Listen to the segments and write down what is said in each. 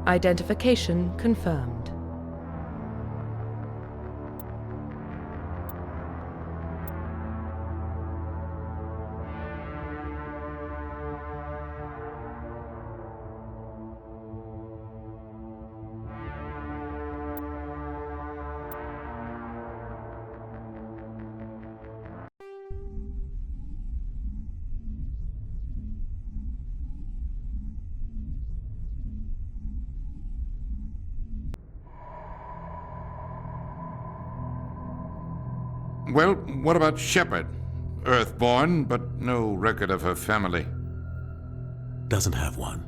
Identification confirmed. Well, what about Shepard? Earthborn, but no record of her family. Doesn't have one.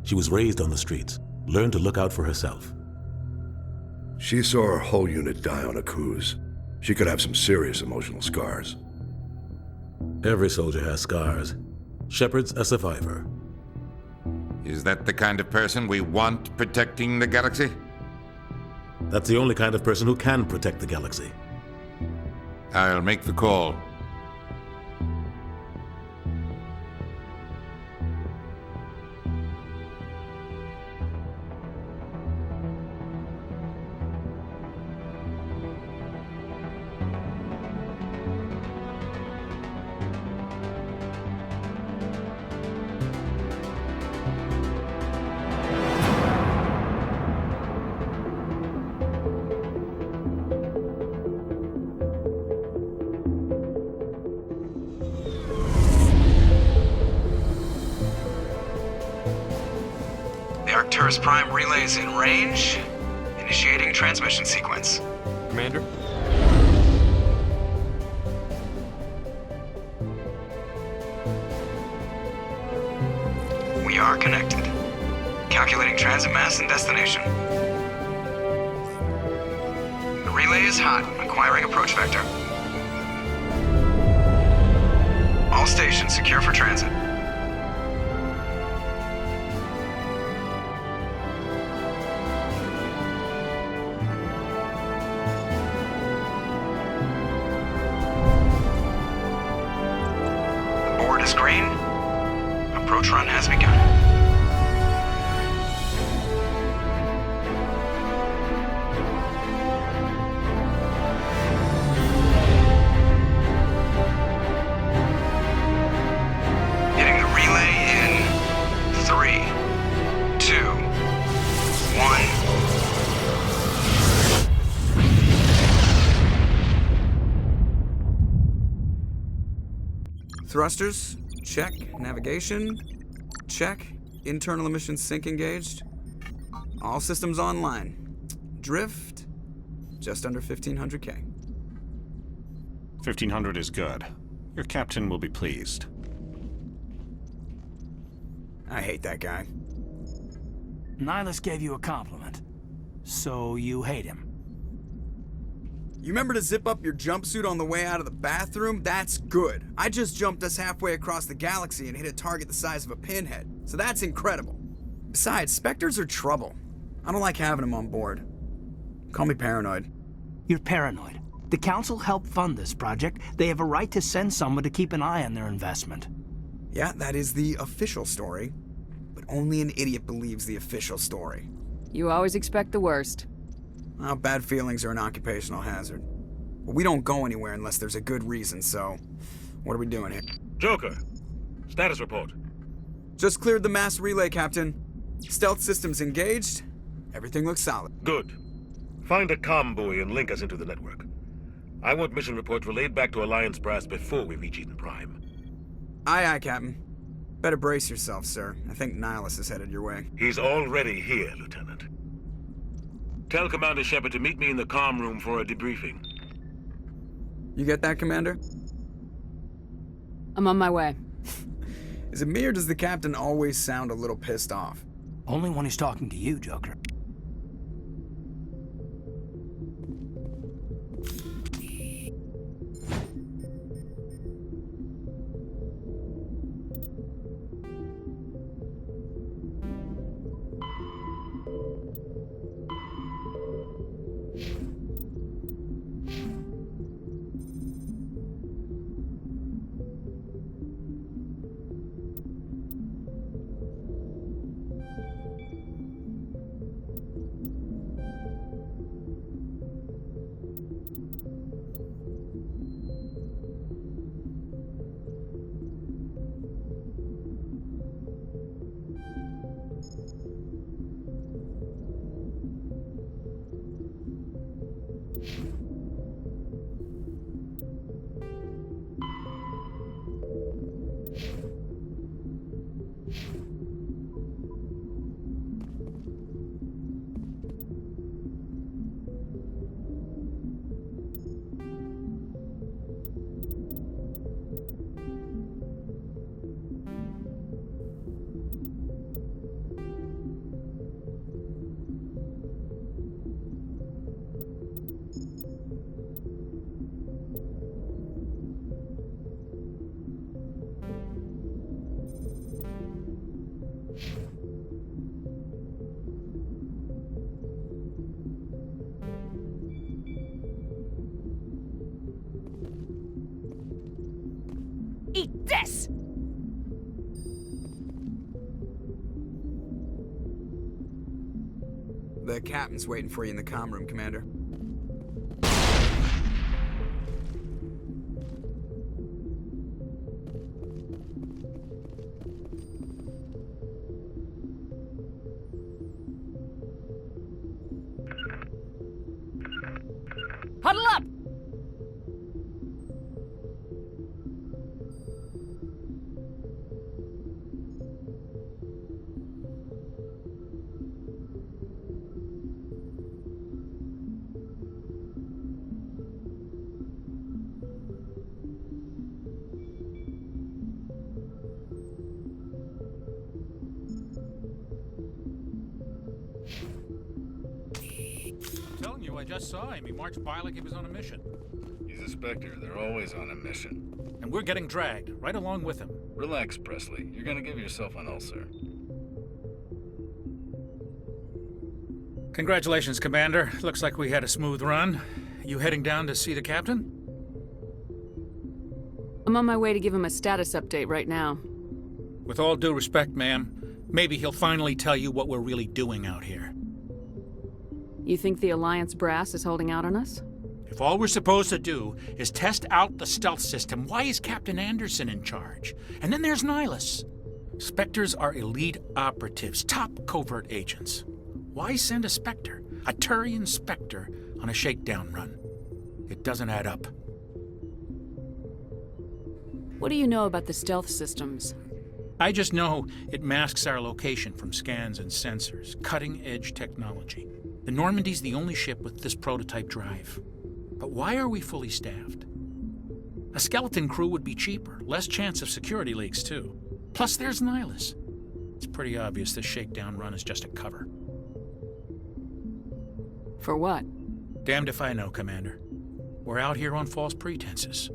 She was raised on the streets, learned to look out for herself. She saw her whole unit die on a cruise. She could have some serious emotional scars. Every soldier has scars. Shepard's a survivor. Is that the kind of person we want protecting the galaxy? That's the only kind of person who can protect the galaxy. I'll make the call. Arcturus Prime relays in range. Initiating transmission sequence. Commander? We are connected. Calculating transit mass and destination. The relay is hot. Acquiring approach vector. All stations secure for transit. Green. Approach run has begun. Hitting the relay in 3, 2, 1. Thrusters. Check. Navigation. Check. Internal emissions sync engaged. All systems online. Drift. Just under 1,500K. 1,500 is good. Your captain will be pleased. I hate that guy. Nihilus gave you a compliment. So you hate him. You remember to zip up your jumpsuit on the way out of the bathroom? That's good. I just jumped us halfway across the galaxy and hit a target the size of a pinhead. So that's incredible. Besides, Spectres are trouble. I don't like having them on board. Call me paranoid. You're paranoid. The Council helped fund this project. They have a right to send someone to keep an eye on their investment. Yeah, that is the official story. But only an idiot believes the official story. You always expect the worst. Well, bad feelings are an occupational hazard. But we don't go anywhere unless there's a good reason, so... What are we doing here? Joker, status report. Just cleared the mass relay, Captain. Stealth systems engaged. Everything looks solid. Good. Find a comm buoy and link us into the network. I want mission reports relayed back to Alliance brass before we reach Eden Prime. Aye, aye, Captain. Better brace yourself, sir. I think Nihilus is headed your way. He's already here, Lieutenant. Tell Commander Shepard to meet me in the comm room for a debriefing. You get that, Commander? I'm on my way. Is it me or does the Captain always sound a little pissed off? Only when he's talking to you, Joker. The captain's waiting for you in the comm room, Commander. Huddle up! Telling you, I just saw him. He marched by like he was on a mission. He's a Spectre. They're always on a mission. And we're getting dragged, right along with him. Relax, Presley. You're gonna give yourself an ulcer. Congratulations, Commander. Looks like we had a smooth run. You heading down to see the captain? I'm on my way to give him a status update right now. With all due respect, ma'am, maybe he'll finally tell you what we're really doing out here. You think the Alliance brass is holding out on us? If all we're supposed to do is test out the stealth system, why is Captain Anderson in charge? And then there's Nihilus. Spectres are elite operatives, top covert agents. Why send a Spectre, a Turian Spectre, on a shakedown run? It doesn't add up. What do you know about the stealth systems? I just know it masks our location from scans and sensors, cutting-edge technology. The Normandy's the only ship with this prototype drive. But why are we fully staffed? A skeleton crew would be cheaper, less chance of security leaks, too. Plus, there's Nihilus. It's pretty obvious this shakedown run is just a cover. For what? Damned if I know, Commander. We're out here on false pretenses.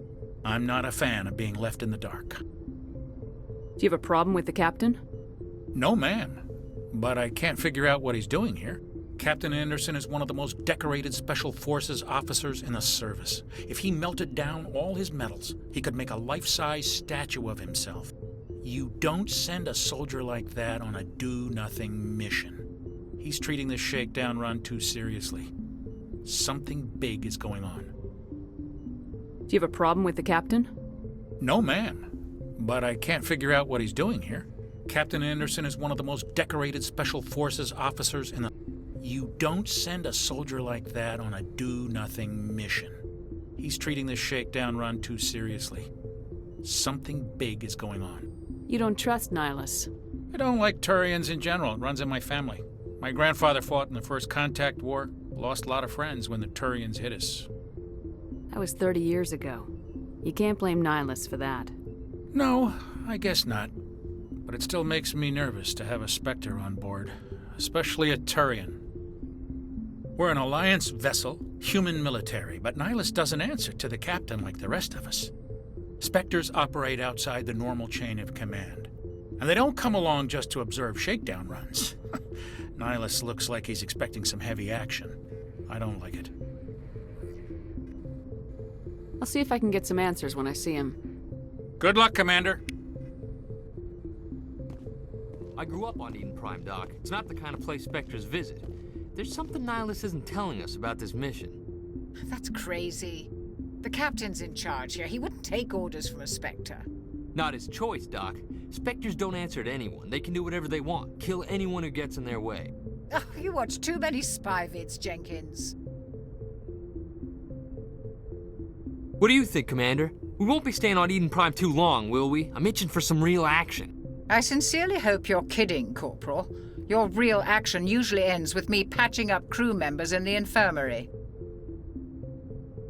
I'm not a fan of being left in the dark. Do you have a problem with the captain? No, ma'am. But I can't figure out what he's doing here. Captain Anderson is one of the most decorated Special Forces officers in the service. If he melted down all his medals, he could make a life-size statue of himself. You don't send a soldier like that on a do-nothing mission. He's treating this shakedown run too seriously. Something big is going on. Do you have a problem with the captain? No, ma'am. But I can't figure out what he's doing here. Captain Anderson is one of the most decorated Special Forces officers in the... You don't send a soldier like that on a do-nothing mission. He's treating this shakedown run too seriously. Something big is going on. You don't trust Nihilus? I don't like Turians in general. It runs in my family. My grandfather fought in the First Contact War. Lost a lot of friends when the Turians hit us. That was 30 years ago. You can't blame Nihilus for that. No, I guess not. But it still makes me nervous to have a Spectre on board. Especially a Turian. We're an Alliance vessel, human military, but Nihilus doesn't answer to the captain like the rest of us. Spectres operate outside the normal chain of command. And they don't come along just to observe shakedown runs. Nihilus looks like he's expecting some heavy action. I don't like it. I'll see if I can get some answers when I see him. Good luck, Commander. I grew up on Eden Prime, Doc. It's not the kind of place Spectres visit. There's something Nihilus isn't telling us about this mission. That's crazy. The captain's in charge here. He wouldn't take orders from a Spectre. Not his choice, Doc. Spectres don't answer to anyone. They can do whatever they want. Kill anyone who gets in their way. Oh, you watch too many spy vids, Jenkins. What do you think, Commander? We won't be staying on Eden Prime too long, will we? I'm itching for some real action. I sincerely hope you're kidding, Corporal. Your real action usually ends with me patching up crew members in the infirmary.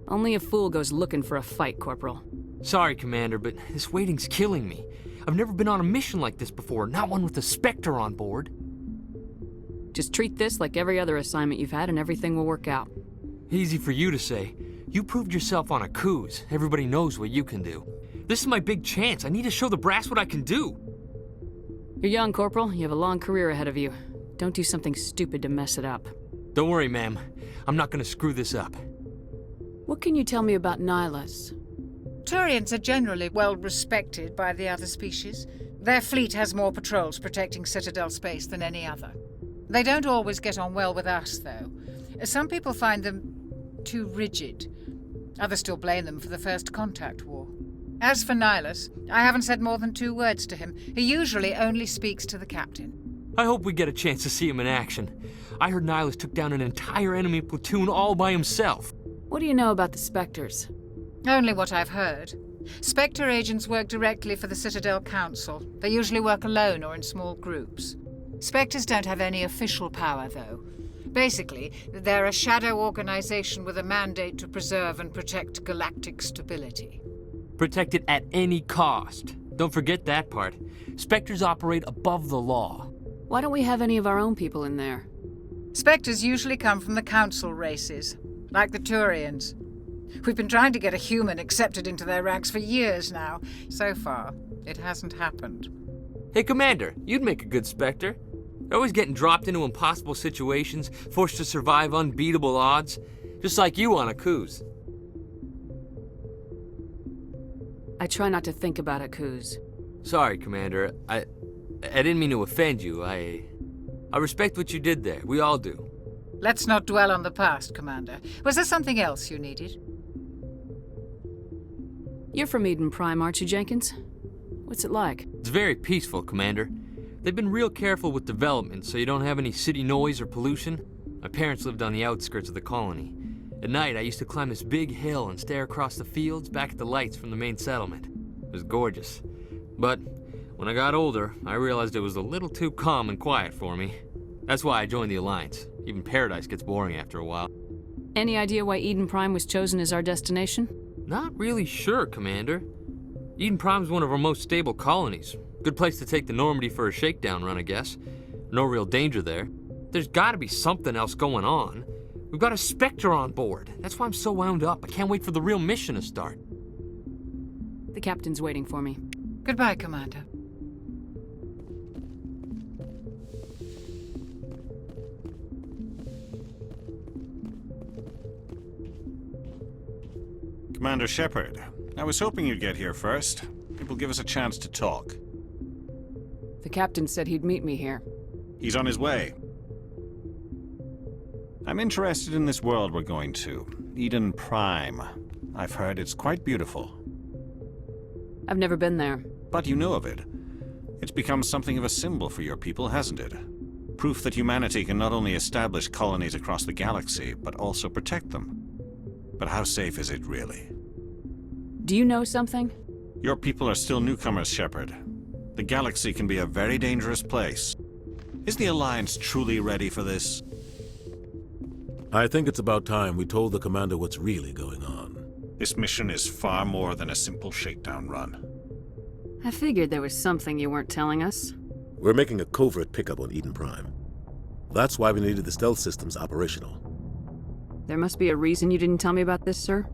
Only a fool goes looking for a fight, Corporal. Sorry, Commander, but this waiting's killing me. I've never been on a mission like this before, not one with a Spectre on board. Just treat this like every other assignment you've had and everything will work out. Easy for you to say. You proved yourself on a cruise. Everybody knows what you can do. This is my big chance. I need to show the brass what I can do. You're young, Corporal. You have a long career ahead of you. Don't do something stupid to mess it up. Don't worry, ma'am. I'm not gonna screw this up. What can you tell me about Nihilus? Turians are generally well respected by the other species. Their fleet has more patrols protecting Citadel space than any other. They don't always get on well with us, though. Some people find them too rigid. Others still blame them for the First Contact War. As for Nihilus, I haven't said more than 2 words to him. He usually only speaks to the captain. I hope we get a chance to see him in action. I heard Nihilus took down an entire enemy platoon all by himself. What do you know about the Spectres? Only what I've heard. Spectre agents work directly for the Citadel Council. They usually work alone or in small groups. Spectres don't have any official power, though. Basically, they're a shadow organization with a mandate to preserve and protect galactic stability. Protect it at any cost. Don't forget that part. Spectres operate above the law. Why don't we have any of our own people in there? Spectres usually come from the Council races, like the Turians. We've been trying to get a human accepted into their ranks for years now. So far, it hasn't happened. Hey, Commander, you'd make a good Spectre. They're always getting dropped into impossible situations, forced to survive unbeatable odds, just like you on a cruise. I try not to think about it, Kuz. Sorry, Commander. I didn't mean to offend you. I respect what you did there. We all do. Let's not dwell on the past, Commander. Was there something else you needed? You're from Eden Prime, aren't you, Jenkins? What's it like? It's very peaceful, Commander. They've been real careful with development, so you don't have any city noise or pollution. My parents lived on the outskirts of the colony. At night, I used to climb this big hill and stare across the fields back at the lights from the main settlement. It was gorgeous. But when I got older, I realized it was a little too calm and quiet for me. That's why I joined the Alliance. Even Paradise gets boring after a while. Any idea why Eden Prime was chosen as our destination? Not really sure, Commander. Eden Prime's one of our most stable colonies. Good place to take the Normandy for a shakedown run, I guess. No real danger there. There's gotta be something else going on. We've got a Spectre on board. That's why I'm so wound up. I can't wait for the real mission to start. The captain's waiting for me. Goodbye, Commander. Commander Shepard, I was hoping you'd get here first. It will give us a chance to talk. The captain said he'd meet me here. He's on his way. I'm interested in this world we're going to, Eden Prime. I've heard it's quite beautiful. I've never been there. But you know of it. It's become something of a symbol for your people, hasn't it? Proof that humanity can not only establish colonies across the galaxy, but also protect them. But how safe is it, really? Do you know something? Your people are still newcomers, Shepard. The galaxy can be a very dangerous place. Is the Alliance truly ready for this? I think it's about time we told the commander what's really going on. This mission is far more than a simple shakedown run. I figured there was something you weren't telling us. We're making a covert pickup on Eden Prime. That's why we needed the stealth systems operational. There must be a reason you didn't tell me about this, sir?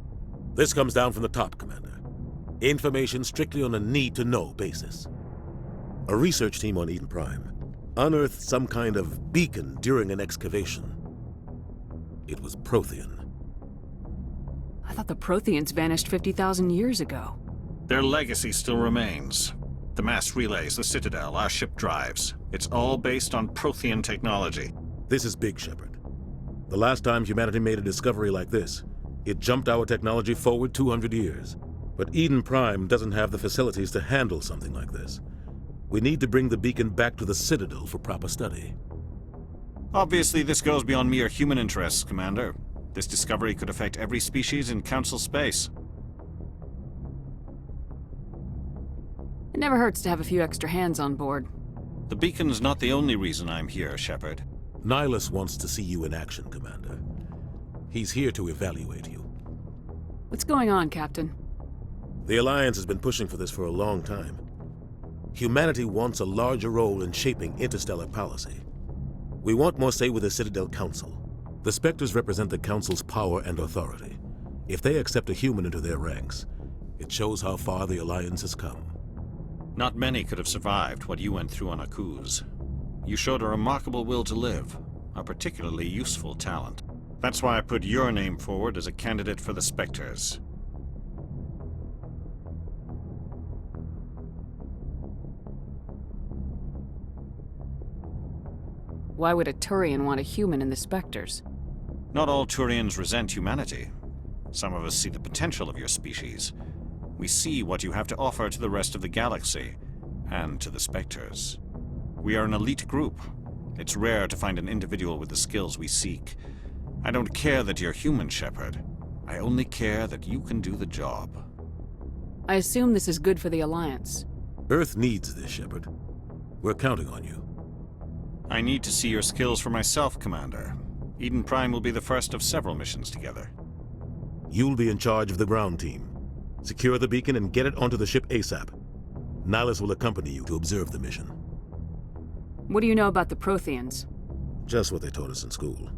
This comes down from the top, Commander. Information strictly on a need-to-know basis. A research team on Eden Prime unearthed some kind of beacon during an excavation. It was Prothean. I thought the Protheans vanished 50,000 years ago. Their legacy still remains. The mass relays, the Citadel, our ship drives. It's all based on Prothean technology. This is big, Shepard. The last time humanity made a discovery like this, it jumped our technology forward 200 years. But Eden Prime doesn't have the facilities to handle something like this. We need to bring the beacon back to the Citadel for proper study. Obviously, this goes beyond mere human interests, Commander. This discovery could affect every species in Council space. It never hurts to have a few extra hands on board. The beacon's not the only reason I'm here, Shepard. Nihilus wants to see you in action, Commander. He's here to evaluate you. What's going on, Captain? The Alliance has been pushing for this for a long time. Humanity wants a larger role in shaping interstellar policy. We want more say with the Citadel Council. The Spectres represent the Council's power and authority. If they accept a human into their ranks, it shows how far the Alliance has come. Not many could have survived what you went through on Akuz. You showed a remarkable will to live, a particularly useful talent. That's why I put your name forward as a candidate for the Spectres. Why would a Turian want a human in the Spectres? Not all Turians resent humanity. Some of us see the potential of your species. We see what you have to offer to the rest of the galaxy, and to the Spectres. We are an elite group. It's rare to find an individual with the skills we seek. I don't care that you're human, Shepard. I only care that you can do the job. I assume this is good for the Alliance. Earth needs this, Shepard. We're counting on you. I need to see your skills for myself, Commander. Eden Prime will be the first of several missions together. You'll be in charge of the ground team. Secure the beacon and get it onto the ship ASAP. Nihilus will accompany you to observe the mission. What do you know about the Protheans? Just what they taught us in school.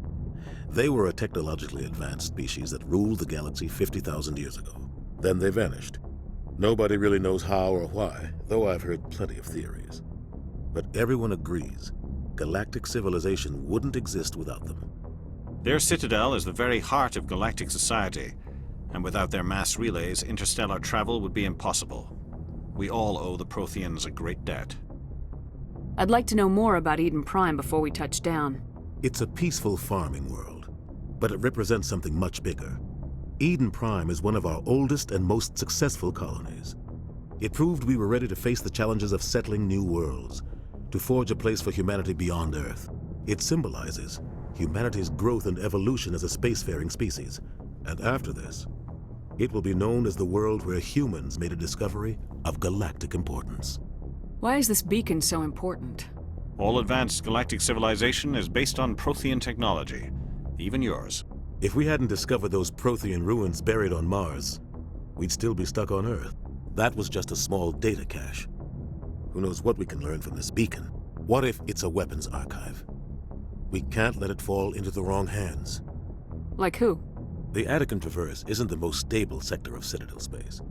They were a technologically advanced species that ruled the galaxy 50,000 years ago. Then they vanished. Nobody really knows how or why, though I've heard plenty of theories. But everyone agrees, galactic civilization wouldn't exist without them. Their Citadel is the very heart of galactic society, and without their mass relays, interstellar travel would be impossible. We all owe the Protheans a great debt. I'd like to know more about Eden Prime before we touch down. It's a peaceful farming world, but it represents something much bigger. Eden Prime is one of our oldest and most successful colonies. It proved we were ready to face the challenges of settling new worlds, to forge a place for humanity beyond Earth. It symbolizes humanity's growth and evolution as a spacefaring species. And after this, it will be known as the world where humans made a discovery of galactic importance. Why is this beacon so important? All advanced galactic civilization is based on Prothean technology, even yours. If we hadn't discovered those Prothean ruins buried on Mars, we'd still be stuck on Earth. That was just a small data cache. Who knows what we can learn from this beacon? What if it's a weapons archive? We can't let it fall into the wrong hands. Like who? The Attican Traverse isn't the most stable sector of Citadel space.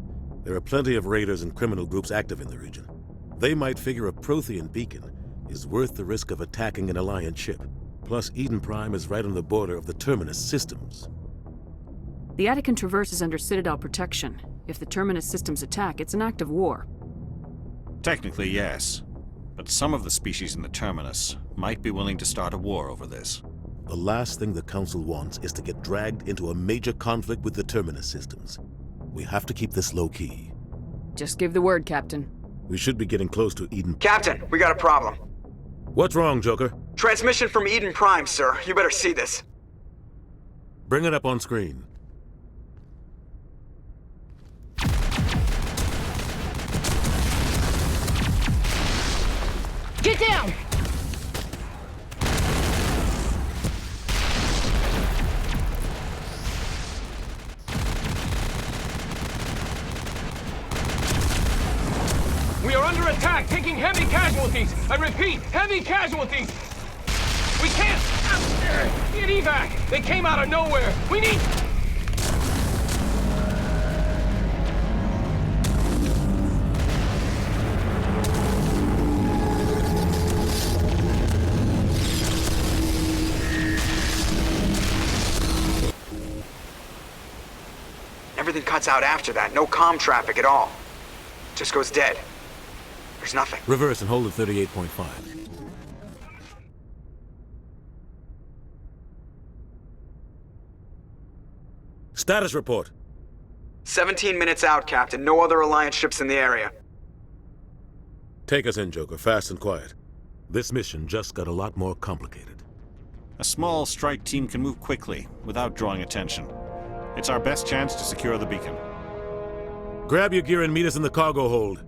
There are plenty of raiders and criminal groups active in the region. They might figure a Prothean beacon is worth the risk of attacking an Alliance ship. Plus, Eden Prime is right on the border of the Terminus systems. The Attican Traverse is under Citadel protection. If the Terminus systems attack, it's an act of war. Technically, yes. But some of the species in the Terminus might be willing to start a war over this. The last thing the Council wants is to get dragged into a major conflict with the Terminus systems. We have to keep this low-key. Just give the word, Captain. We should be getting close to Eden. Captain, we got a problem. What's wrong, Joker? Transmission from Eden Prime, sir. You better see this. Bring it up on screen. Get down! We are under attack, taking heavy casualties. I repeat, heavy casualties. We can't get evac. They came out of nowhere. We need... Everything cuts out after that. No comm traffic at all. Just goes dead. There's nothing. Reverse and hold at 38.5. Status report. 17 minutes out, Captain. No other Alliance ships in the area. Take us in, Joker, fast and quiet. This mission just got a lot more complicated. A small strike team can move quickly, without drawing attention. It's our best chance to secure the beacon. Grab your gear and meet us in the cargo hold.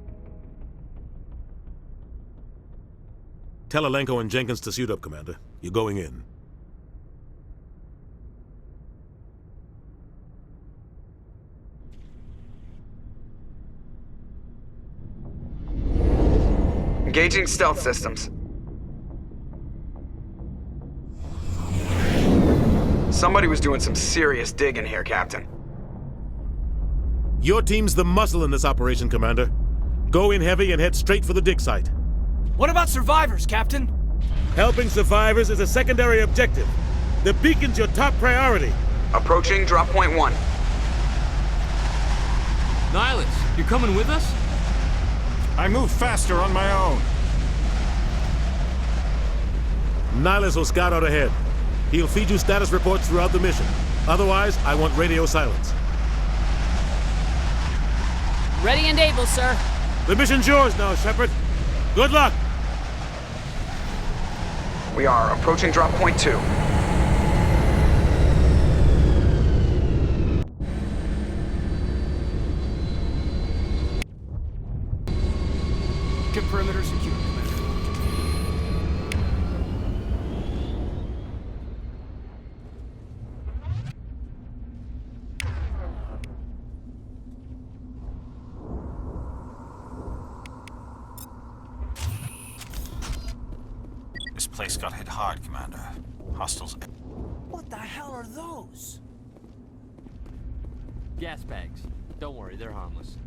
Tell Alenko and Jenkins to suit up, Commander. You're going in. Engaging stealth systems. Somebody was doing some serious digging here, Captain. Your team's the muscle in this operation, Commander. Go in heavy and head straight for the dig site. What about survivors, Captain? Helping survivors is a secondary objective. The beacon's your top priority. Approaching drop point 1. Nihilus, you're coming with us? I move faster on my own. Nihilus will scout out ahead. He'll feed you status reports throughout the mission. Otherwise, I want radio silence. Ready and able, sir. The mission's yours now, Shepard. Good luck! We are approaching drop point 2. Perimeter secure, Commander. This place got hit hard, Commander. Hostiles... What the hell are those? Gas bags. Don't worry, they're harmless.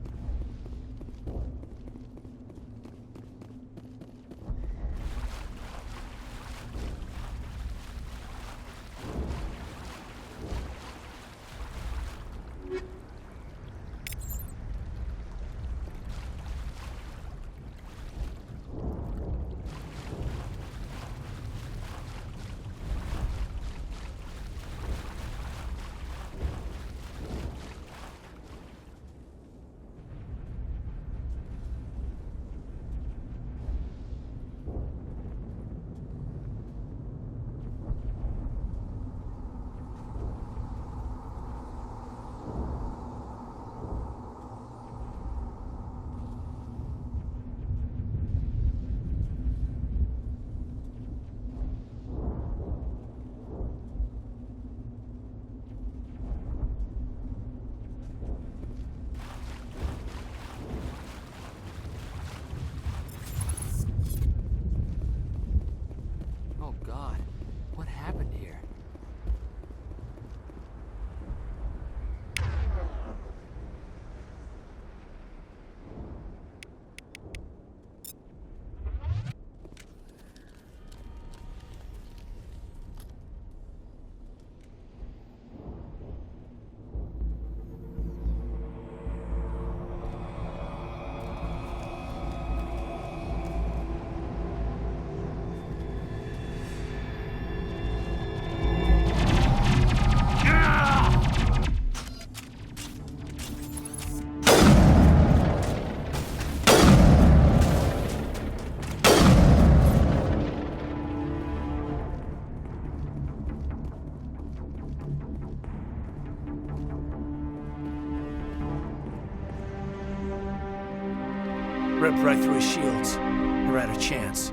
Ripped right through his shields. Never had a chance.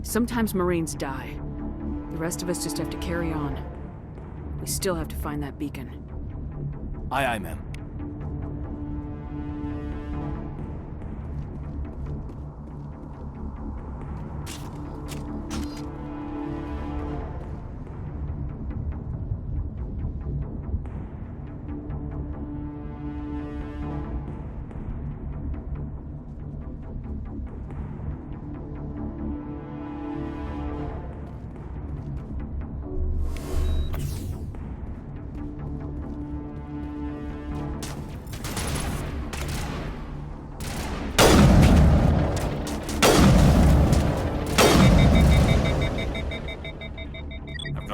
Sometimes Marines die. The rest of us just have to carry on. We still have to find that beacon. Aye, aye, ma'am.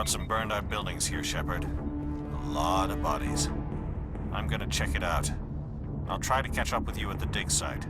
Some burned out buildings here, Shepard. A lot of bodies. I'm gonna check it out. I'll try to catch up with you at the dig site.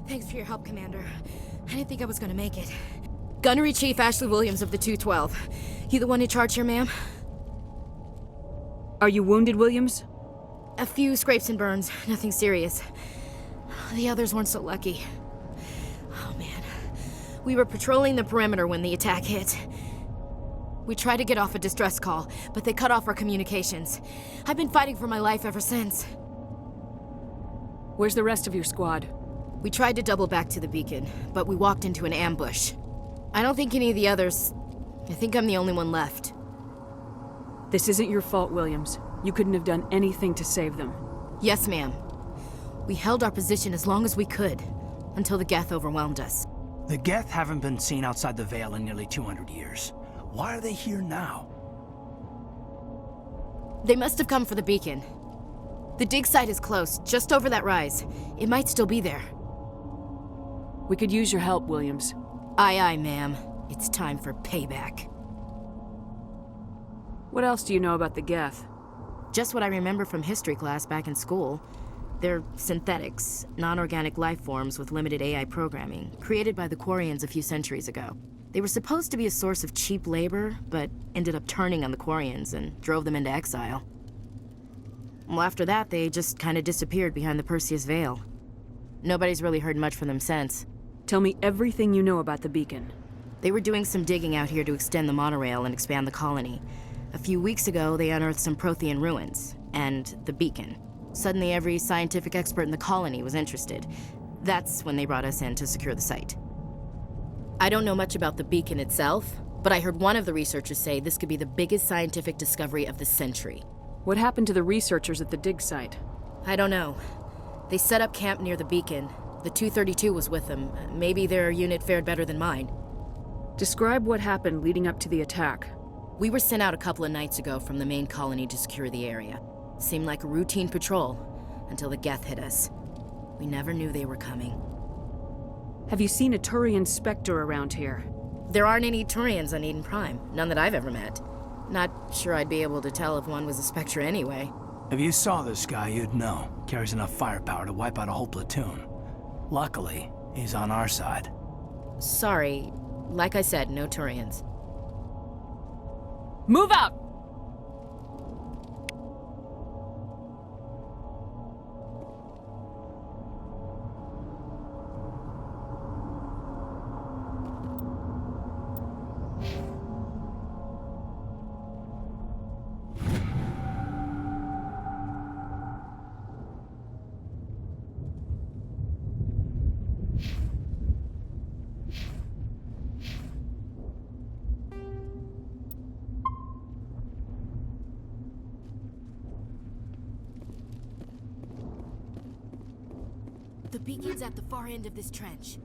Thanks for your help, Commander. I didn't think I was gonna make it. Gunnery Chief Ashley Williams of the 212. You the one in charge here, ma'am? Are you wounded, Williams? A few scrapes and burns, nothing serious. The others weren't so lucky. Oh man. We were patrolling the perimeter when the attack hit. We tried to get off a distress call, but they cut off our communications. I've been fighting for my life ever since. Where's the rest of your squad? We tried to double back to the beacon, but we walked into an ambush. I don't think any of the others... I think I'm the only one left. This isn't your fault, Williams. You couldn't have done anything to save them. Yes, ma'am. We held our position as long as we could, until the Geth overwhelmed us. The Geth haven't been seen outside the Veil in nearly 200 years. Why are they here now? They must have come for the beacon. The dig site is close, just over that rise. It might still be there. We could use your help, Williams. Aye, aye, ma'am. It's time for payback. What else do you know about the Geth? Just what I remember from history class back in school. They're synthetics, non-organic life forms with limited AI programming, created by the Quarians a few centuries ago. They were supposed to be a source of cheap labor, but ended up turning on the Quarians and drove them into exile. Well, after that, they just kind of disappeared behind the Perseus Veil. Nobody's really heard much from them since. Tell me everything you know about the beacon. They were doing some digging out here to extend the monorail and expand the colony. A few weeks ago, they unearthed some Prothean ruins, and the beacon. Suddenly, every scientific expert in the colony was interested. That's when they brought us in to secure the site. I don't know much about the beacon itself, but I heard one of the researchers say this could be the biggest scientific discovery of the century. What happened to the researchers at the dig site? I don't know. They set up camp near the beacon. The 232 was with them. Maybe their unit fared better than mine. Describe what happened leading up to the attack. We were sent out a couple of nights ago from the main colony to secure the area. Seemed like a routine patrol, until the Geth hit us. We never knew they were coming. Have you seen a Turian Spectre around here? There aren't any Turians on Eden Prime. None that I've ever met. Not sure I'd be able to tell if one was a Spectre anyway. If you saw this guy, you'd know. Carries enough firepower to wipe out a whole platoon. Luckily, he's on our side. Sorry. Like I said, no Turians. Move out! The beacon's at the far end of this trench.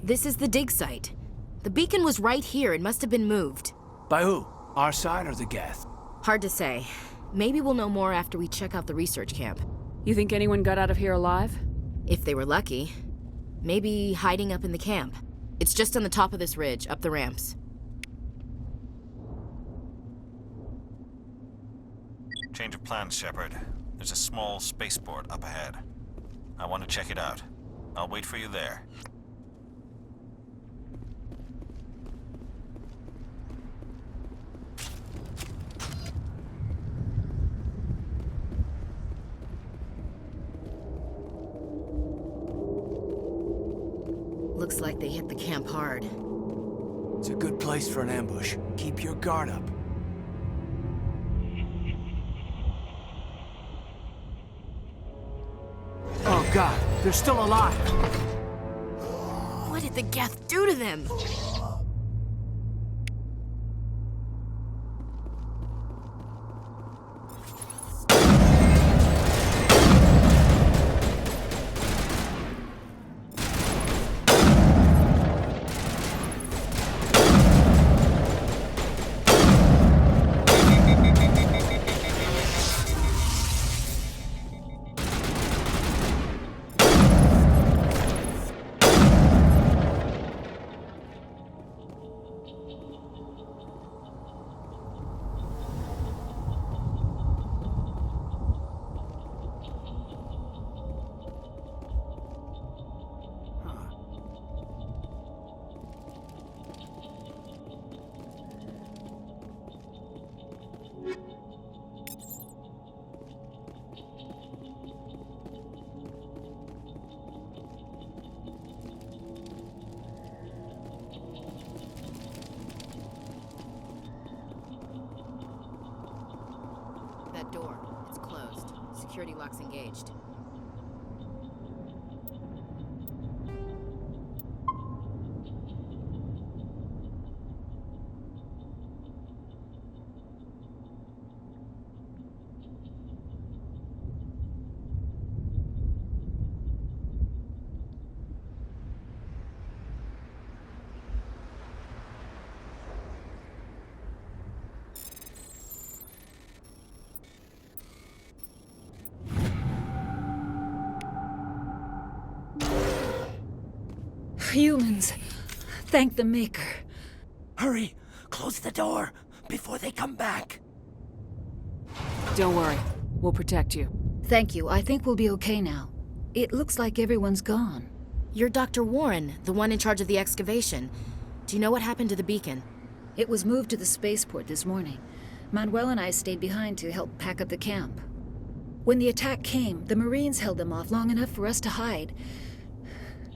This is the dig site. The beacon was right here. It must have been moved. By who? Our side or the Geth? Hard to say. Maybe we'll know more after we check out the research camp. You think anyone got out of here alive? If they were lucky. Maybe hiding up in the camp. It's just on the top of this ridge, up the ramps. Change of plans, Shepard. There's a small spaceport up ahead. I want to check it out. I'll wait for you there. Looks like they hit the camp hard. It's a good place for an ambush. Keep your guard up. Oh god, they're still alive! What did the Geth do to them? That door, it's closed. Security lock's engaged. Humans. Thank the Maker. Hurry! Close the door before they come back. Don't worry. We'll protect you. Thank you. I think we'll be okay now. It looks like everyone's gone. You're Dr. Warren, the one in charge of the excavation. Do you know what happened to the beacon? It was moved to the spaceport this morning. Manuel and I stayed behind to help pack up the camp. When the attack came, the Marines held them off long enough for us to hide.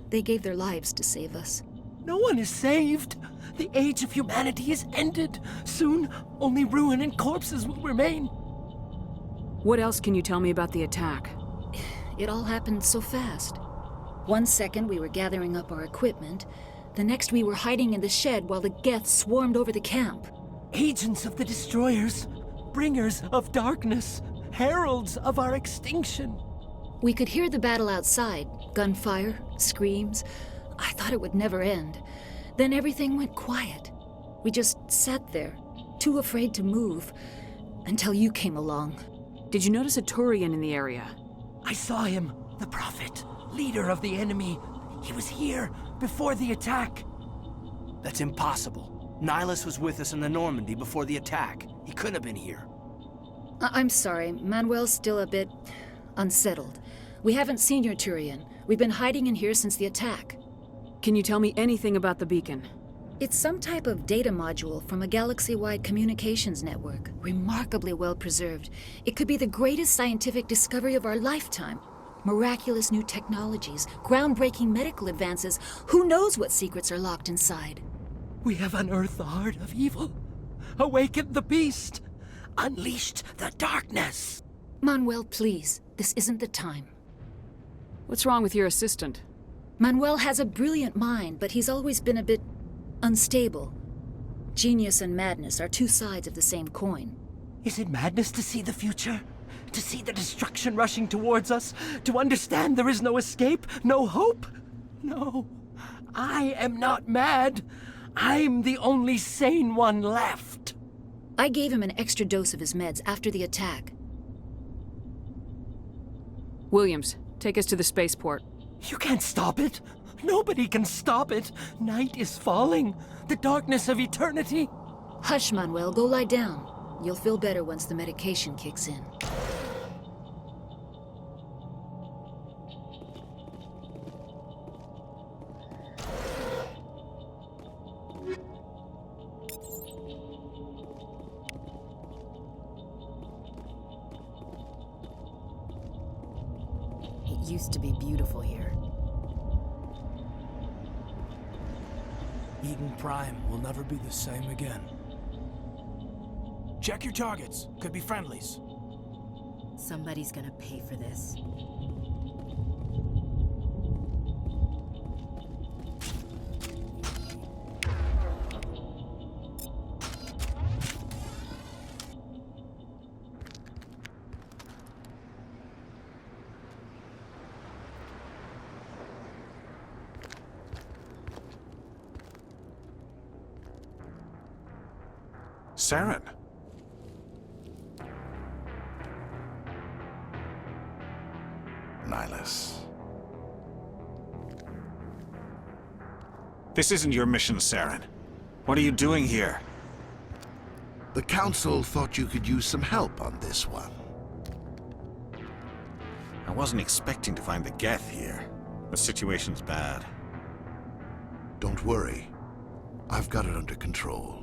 They gave their lives to save us. No one is saved. The age of humanity is ended. Soon, only ruin and corpses will remain. What else can you tell me about the attack? It all happened so fast. 1 second we were gathering up our equipment. The next we were hiding in the shed while the Geth swarmed over the camp. Agents of the destroyers, bringers of darkness, heralds of our extinction. We could hear the battle outside. Gunfire, screams. I thought it would never end. Then everything went quiet. We just sat there, too afraid to move, until you came along. Did you notice a Turian in the area? I saw him, the Prophet, leader of the enemy. He was here before the attack. That's impossible. Nihilus was with us in the Normandy before the attack. He couldn't have been here. I'm sorry. Manuel's still a bit unsettled. We haven't seen your Turian. We've been hiding in here since the attack. Can you tell me anything about the beacon? It's some type of data module from a galaxy-wide communications network. Remarkably well preserved. It could be the greatest scientific discovery of our lifetime. Miraculous new technologies, groundbreaking medical advances. Who knows what secrets are locked inside? We have unearthed the heart of evil, awakened the beast, unleashed the darkness. Manuel, please. This isn't the time. What's wrong with your assistant? Manuel has a brilliant mind, but he's always been a bit unstable. Genius and madness are two sides of the same coin. Is it madness to see the future? To see the destruction rushing towards us? To understand there is no escape? No hope? No. I am not mad. I'm the only sane one left. I gave him an extra dose of his meds after the attack. Williams, take us to the spaceport. You can't stop it. Nobody can stop it. Night is falling. The darkness of eternity. Hush, Manuel. Go lie down. You'll feel better once the medication kicks in. It used to be beautiful here. Eden Prime will never be the same again. Check your targets. Could be friendlies. Somebody's gonna pay for this. Saren. Nihilus. This isn't your mission, Saren. What are you doing here? The Council thought you could use some help on this one. I wasn't expecting to find the Geth here. The situation's bad. Don't worry. I've got it under control.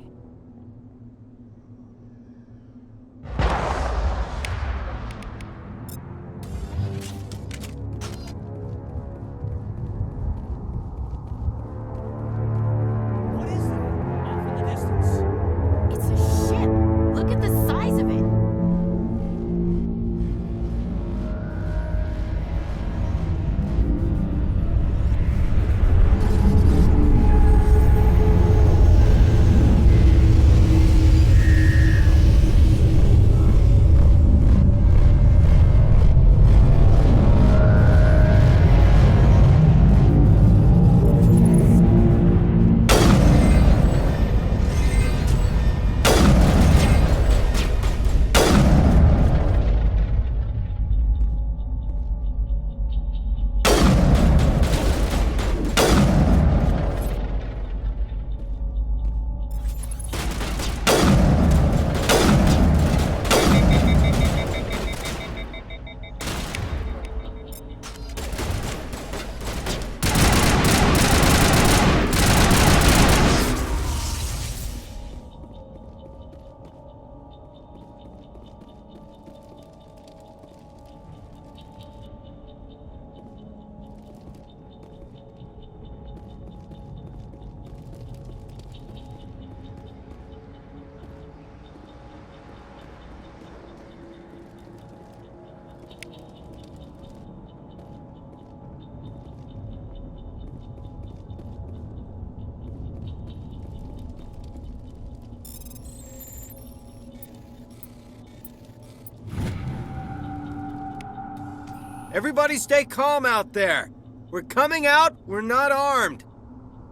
Everybody stay calm out there. We're coming out, we're not armed.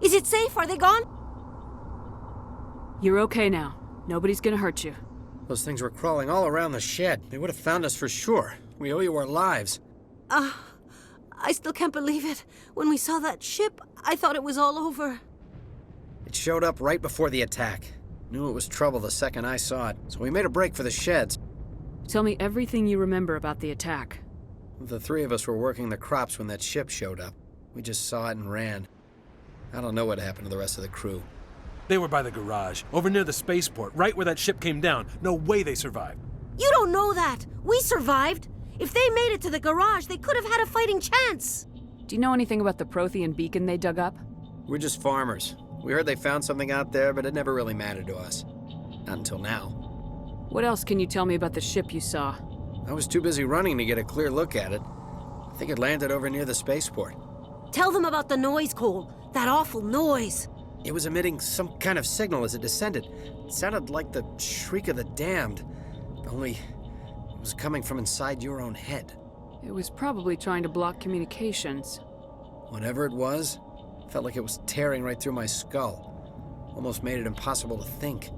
Is it safe? Are they gone? You're okay now. Nobody's gonna hurt you. Those things were crawling all around the shed. They would have found us for sure. We owe you our lives. I still can't believe it. When we saw that ship, I thought it was all over. It showed up right before the attack. Knew it was trouble the second I saw it, so we made a break for the sheds. Tell me everything you remember about the attack. The three of us were working the crops when that ship showed up. We just saw it and ran. I don't know what happened to the rest of the crew. They were by the garage, over near the spaceport, right where that ship came down. No way they survived. You don't know that. We survived. If they made it to the garage, they could have had a fighting chance. Do you know anything about the Prothean Beacon they dug up? We're just farmers. We heard they found something out there, but it never really mattered to us. Not until now. What else can you tell me about the ship you saw? I was too busy running to get a clear look at it. I think it landed over near the spaceport. Tell them about the noise, Cole. That awful noise. It was emitting some kind of signal as it descended. It sounded like the shriek of the damned. Only it was coming from inside your own head. It was probably trying to block communications. Whatever it was, felt like it was tearing right through my skull. Almost made it impossible to think.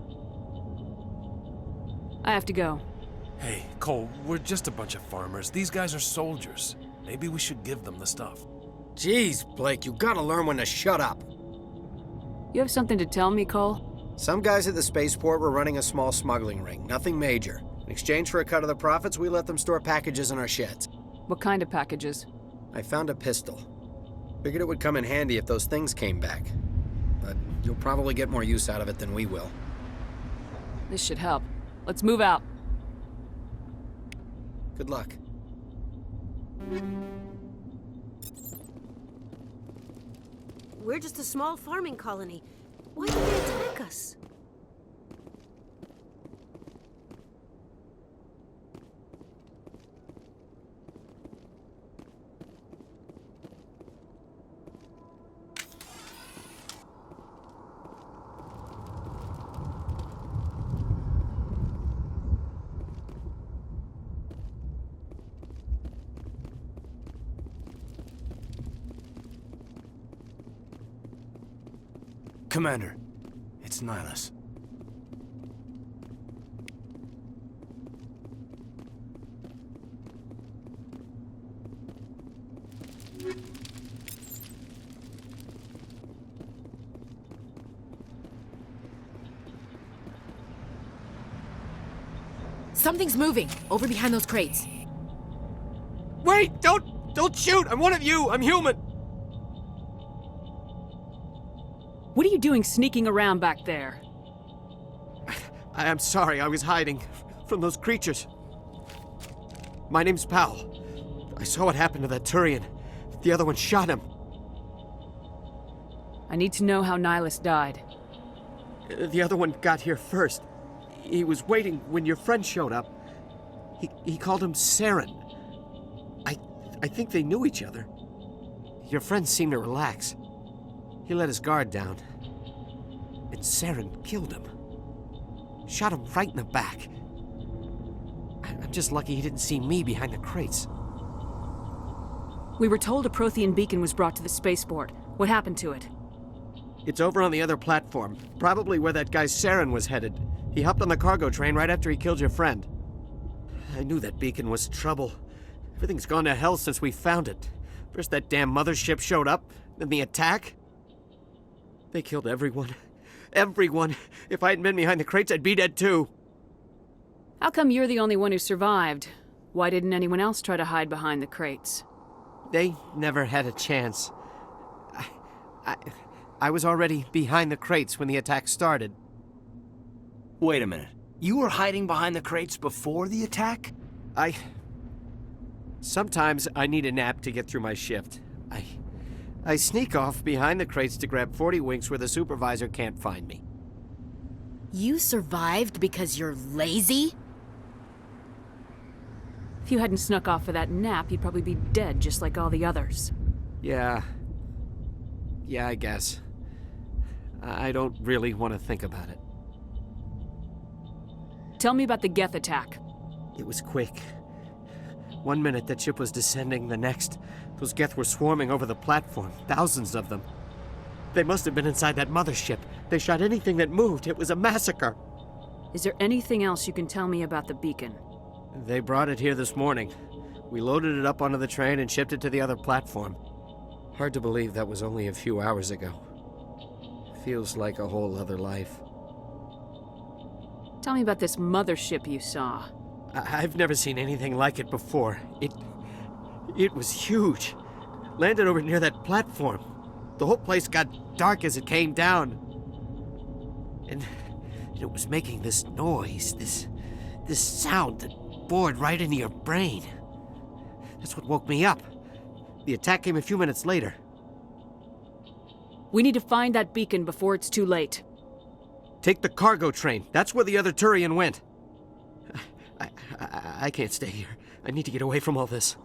I have to go. Hey, Cole, we're just a bunch of farmers. These guys are soldiers. Maybe we should give them the stuff. Jeez, Blake, you gotta learn when to shut up. You have something to tell me, Cole? Some guys at the spaceport were running a small smuggling ring, nothing major. In exchange for a cut of the profits, we let them store packages in our sheds. What kind of packages? I found a pistol. Figured it would come in handy if those things came back. But you'll probably get more use out of it than we will. This should help. Let's move out. Good luck. We're just a small farming colony. Why did they attack us? Commander, it's Nihilus. Something's moving, over behind those crates. Wait! Don't shoot! I'm one of you! I'm human! What are you doing sneaking around back there? I'm sorry, I was hiding from those creatures. My name's Powell. I saw what happened to that Turian. The other one shot him. I need to know how Nihilus died. The other one got here first. He was waiting when your friend showed up. He called him Saren. I think they knew each other. Your friend seemed to relax. He let his guard down. And Saren killed him. Shot him right in the back. I'm just lucky he didn't see me behind the crates. We were told a Prothean Beacon was brought to the spaceport. What happened to it? It's over on the other platform. Probably where that guy Saren was headed. He hopped on the cargo train right after he killed your friend. I knew that beacon was trouble. Everything's gone to hell since we found it. First that damn mothership showed up, then the attack. They killed everyone. Everyone. If I hadn't been behind the crates, I'd be dead too. How come you're the only one who survived? Why didn't anyone else try to hide behind the crates? They never had a chance. I was already behind the crates when the attack started. Wait a minute. You were hiding behind the crates before the attack? Sometimes I need a nap to get through my shift. I sneak off behind the crates to grab 40 winks where the supervisor can't find me. You survived because you're lazy? If you hadn't snuck off for that nap, you'd probably be dead just like all the others. Yeah, I guess. I don't really want to think about it. Tell me about the Geth attack. It was quick. 1 minute that ship was descending, the next, those Geth were swarming over the platform, thousands of them. They must have been inside that mothership. They shot anything that moved. It was a massacre. Is there anything else you can tell me about the beacon? They brought it here this morning. We loaded it up onto the train and shipped it to the other platform. Hard to believe that was only a few hours ago. Feels like a whole other life. Tell me about this mothership you saw. I've never seen anything like it before. It was huge. Landed over near that platform. The whole place got dark as it came down. And it was making this noise, this sound that bored right into your brain. That's what woke me up. The attack came a few minutes later. We need to find that beacon before it's too late. Take the cargo train. That's where the other Turian went. I can't stay here. I need to get away from all this.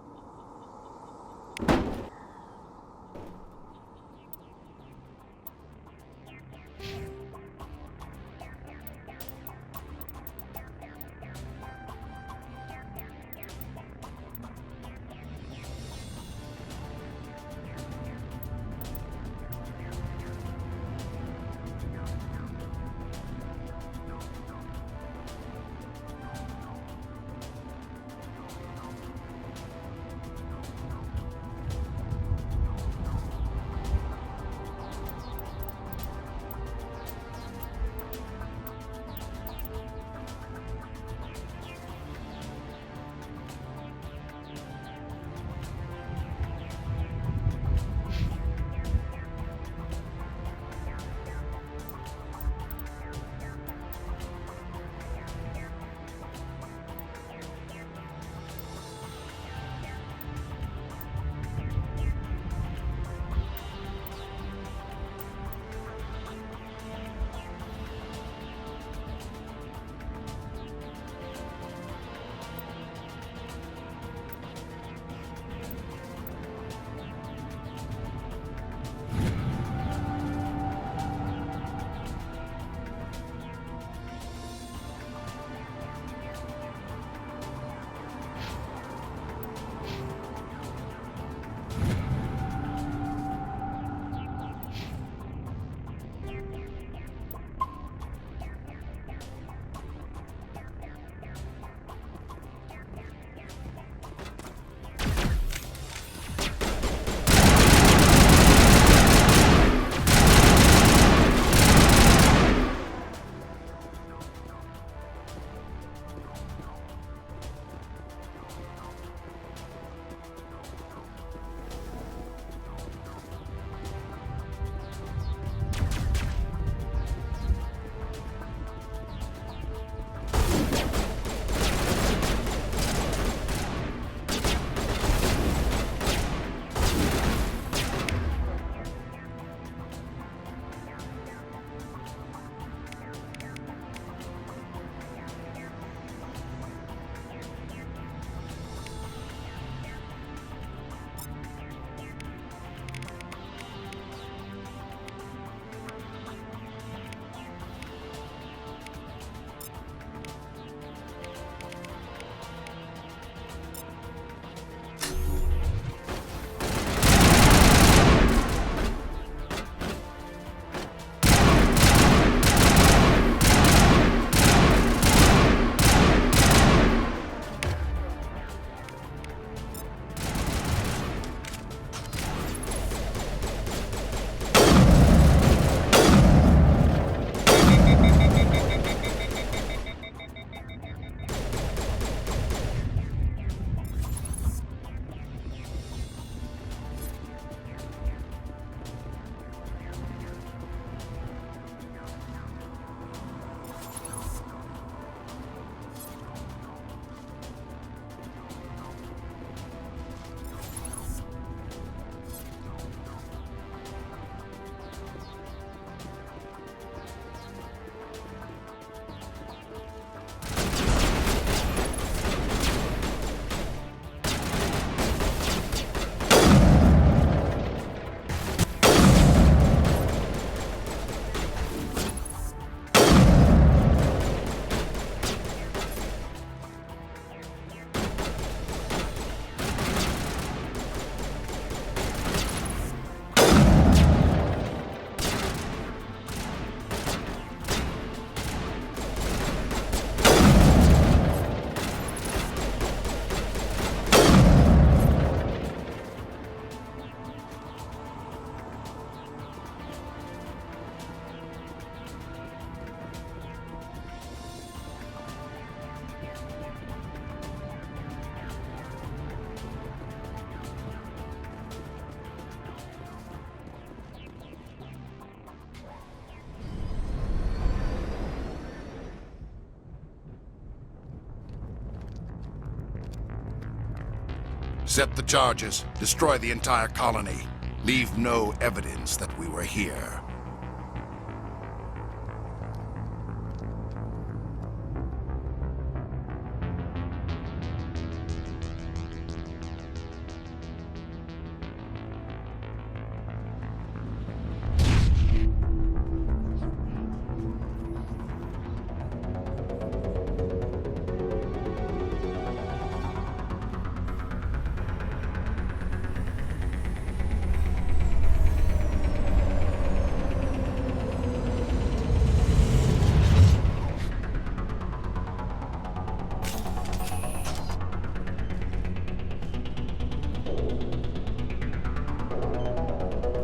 Set the charges. Destroy the entire colony. Leave no evidence that we were here.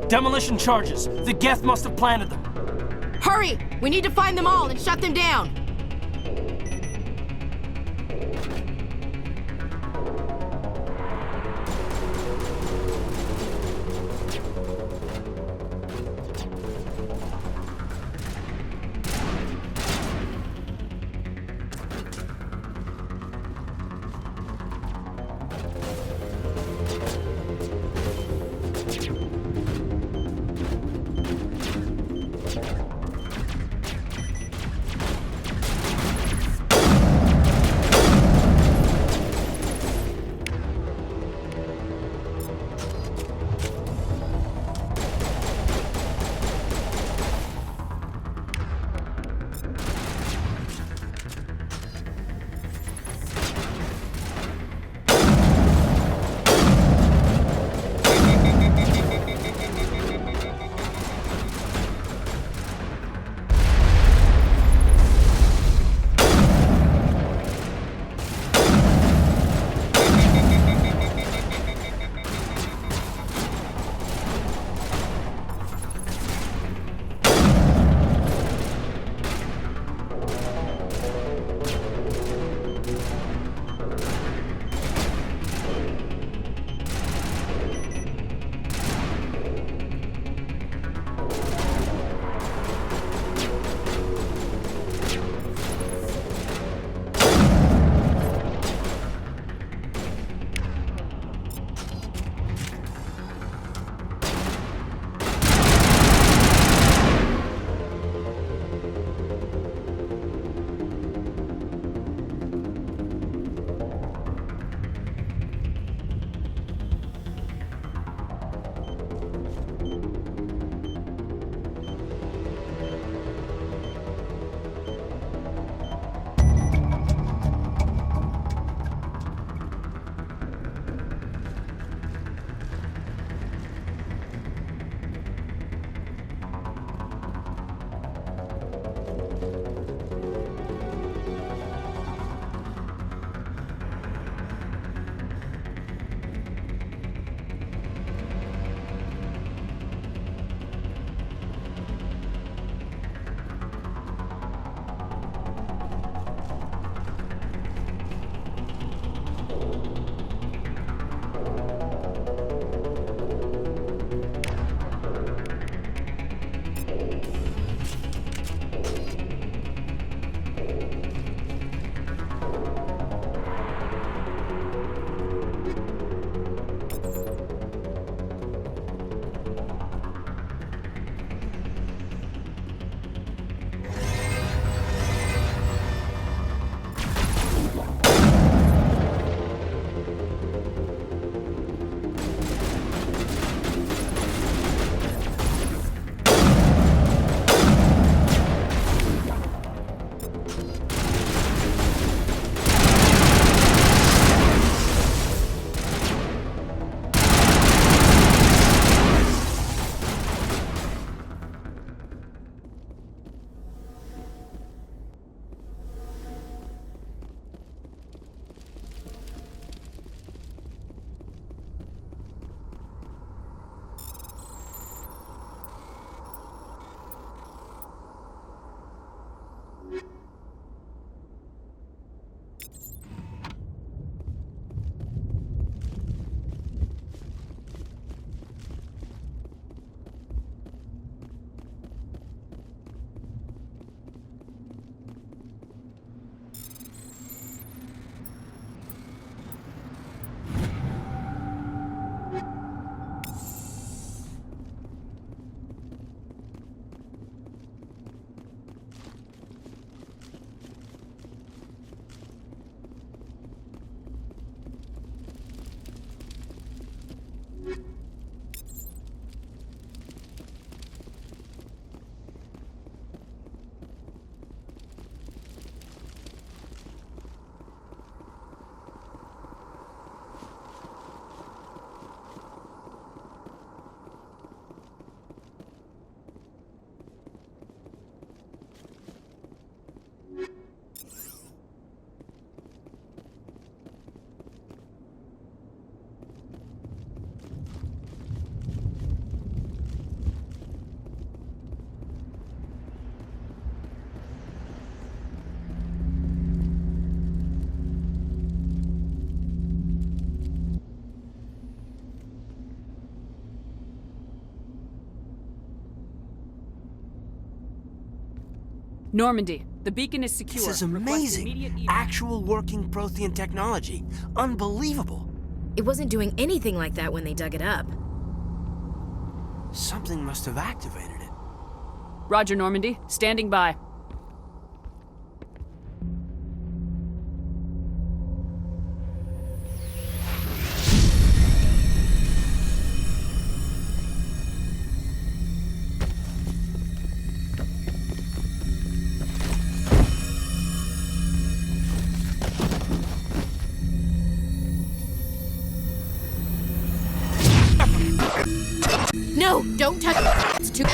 Demolition charges. The Geth must have planted them. Hurry! We need to find them all and shut them down! Normandy, the beacon is secure. This is Request immediate amazing. Actual working Prothean technology. Unbelievable. It wasn't doing anything like that when they dug it up. Something must have activated it. Roger, Normandy. Standing by. No, don't touch it. It's too...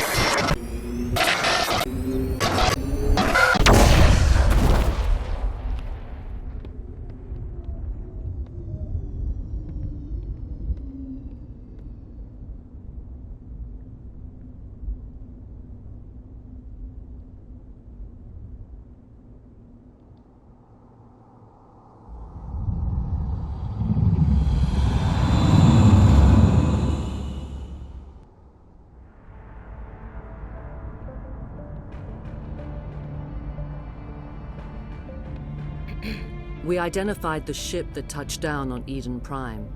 We identified the ship that touched down on Eden Prime,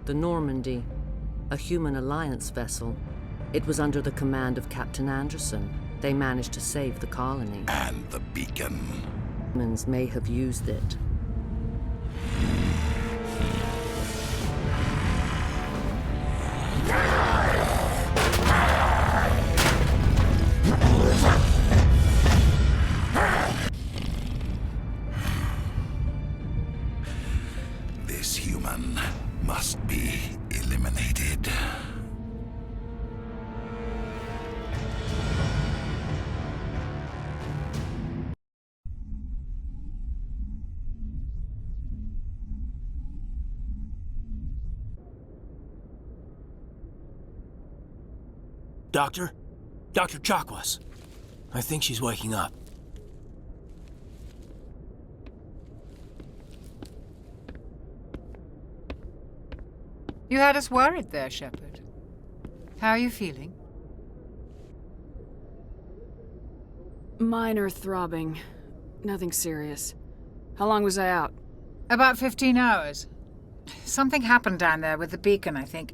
the Normandy, a human alliance vessel. It was under the command of Captain Anderson. They managed to save the colony. And the beacon. Humans may have used it. This human must be eliminated. Doctor? Dr. Chakwas. I think she's waking up. You had us worried there, Shepard. How are you feeling? Minor throbbing. Nothing serious. How long was I out? About 15 hours. Something happened down there with the beacon, I think.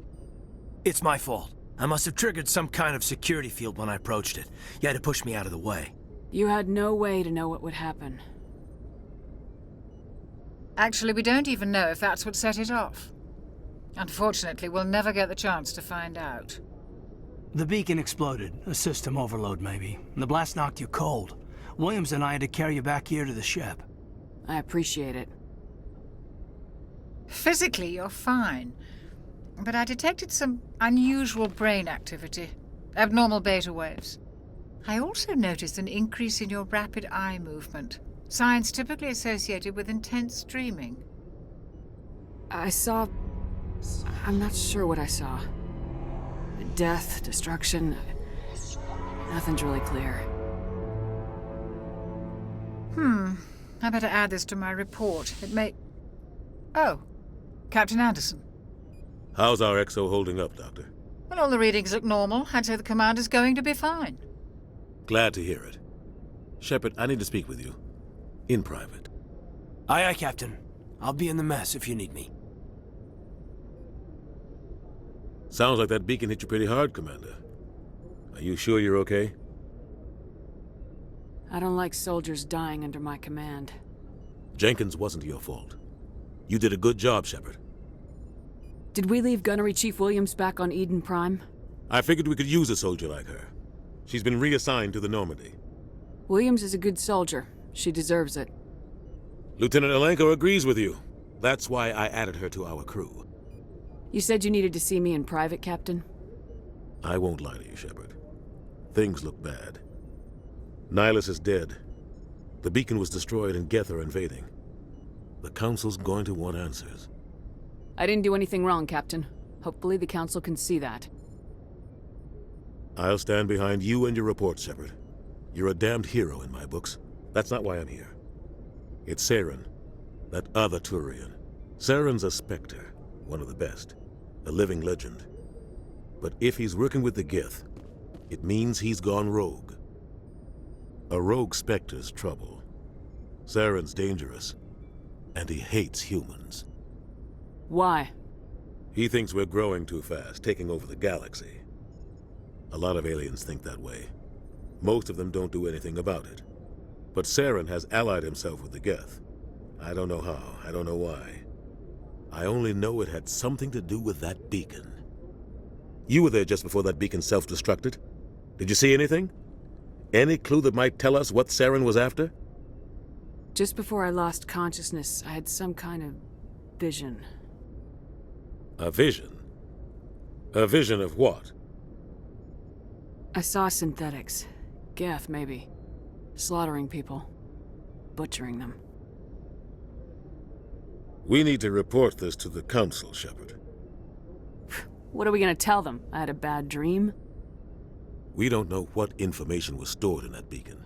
It's my fault. I must have triggered some kind of security field when I approached it. You had to push me out of the way. You had no way to know what would happen. Actually, we don't even know if that's what set it off. Unfortunately, we'll never get the chance to find out. The beacon exploded. A system overload, maybe. The blast knocked you cold. Williams and I had to carry you back here to the ship. I appreciate it. Physically, you're fine. But I detected some unusual brain activity. Abnormal beta waves. I also noticed an increase in your rapid eye movement. Signs typically associated with intense dreaming. I saw... I'm not sure what I saw. Death, destruction... Nothing's really clear. I better add this to my report. It may... Oh, Captain Anderson. How's our XO holding up, Doctor? Well, all the readings look normal. I'd say the commander's going to be fine. Glad to hear it. Shepard, I need to speak with you. In private. Aye, aye, Captain. I'll be in the mess if you need me. Sounds like that beacon hit you pretty hard, Commander. Are you sure you're okay? I don't like soldiers dying under my command. Jenkins wasn't your fault. You did a good job, Shepard. Did we leave Gunnery Chief Williams back on Eden Prime? I figured we could use a soldier like her. She's been reassigned to the Normandy. Williams is a good soldier. She deserves it. Lieutenant Alenko agrees with you. That's why I added her to our crew. You said you needed to see me in private, Captain? I won't lie to you, Shepard. Things look bad. Nihilus is dead. The beacon was destroyed and Geth are invading. The Council's going to want answers. I didn't do anything wrong, Captain. Hopefully the Council can see that. I'll stand behind you and your report, Shepard. You're a damned hero in my books. That's not why I'm here. It's Saren, that other Turian. Saren's a Spectre, one of the best, a living legend. But if he's working with the Geth, it means he's gone rogue. A rogue Spectre's trouble. Saren's dangerous, and he hates humans. Why? He thinks we're growing too fast, taking over the galaxy. A lot of aliens think that way. Most of them don't do anything about it. But Saren has allied himself with the Geth. I don't know how, I don't know why. I only know it had something to do with that beacon. You were there just before that beacon self-destructed. Did you see anything? Any clue that might tell us what Saren was after? Just before I lost consciousness, I had some kind of vision. A vision? A vision of what? I saw synthetics. Geth, maybe. Slaughtering people. Butchering them. We need to report this to the Council, Shepard. What are we gonna tell them? I had a bad dream? We don't know what information was stored in that beacon.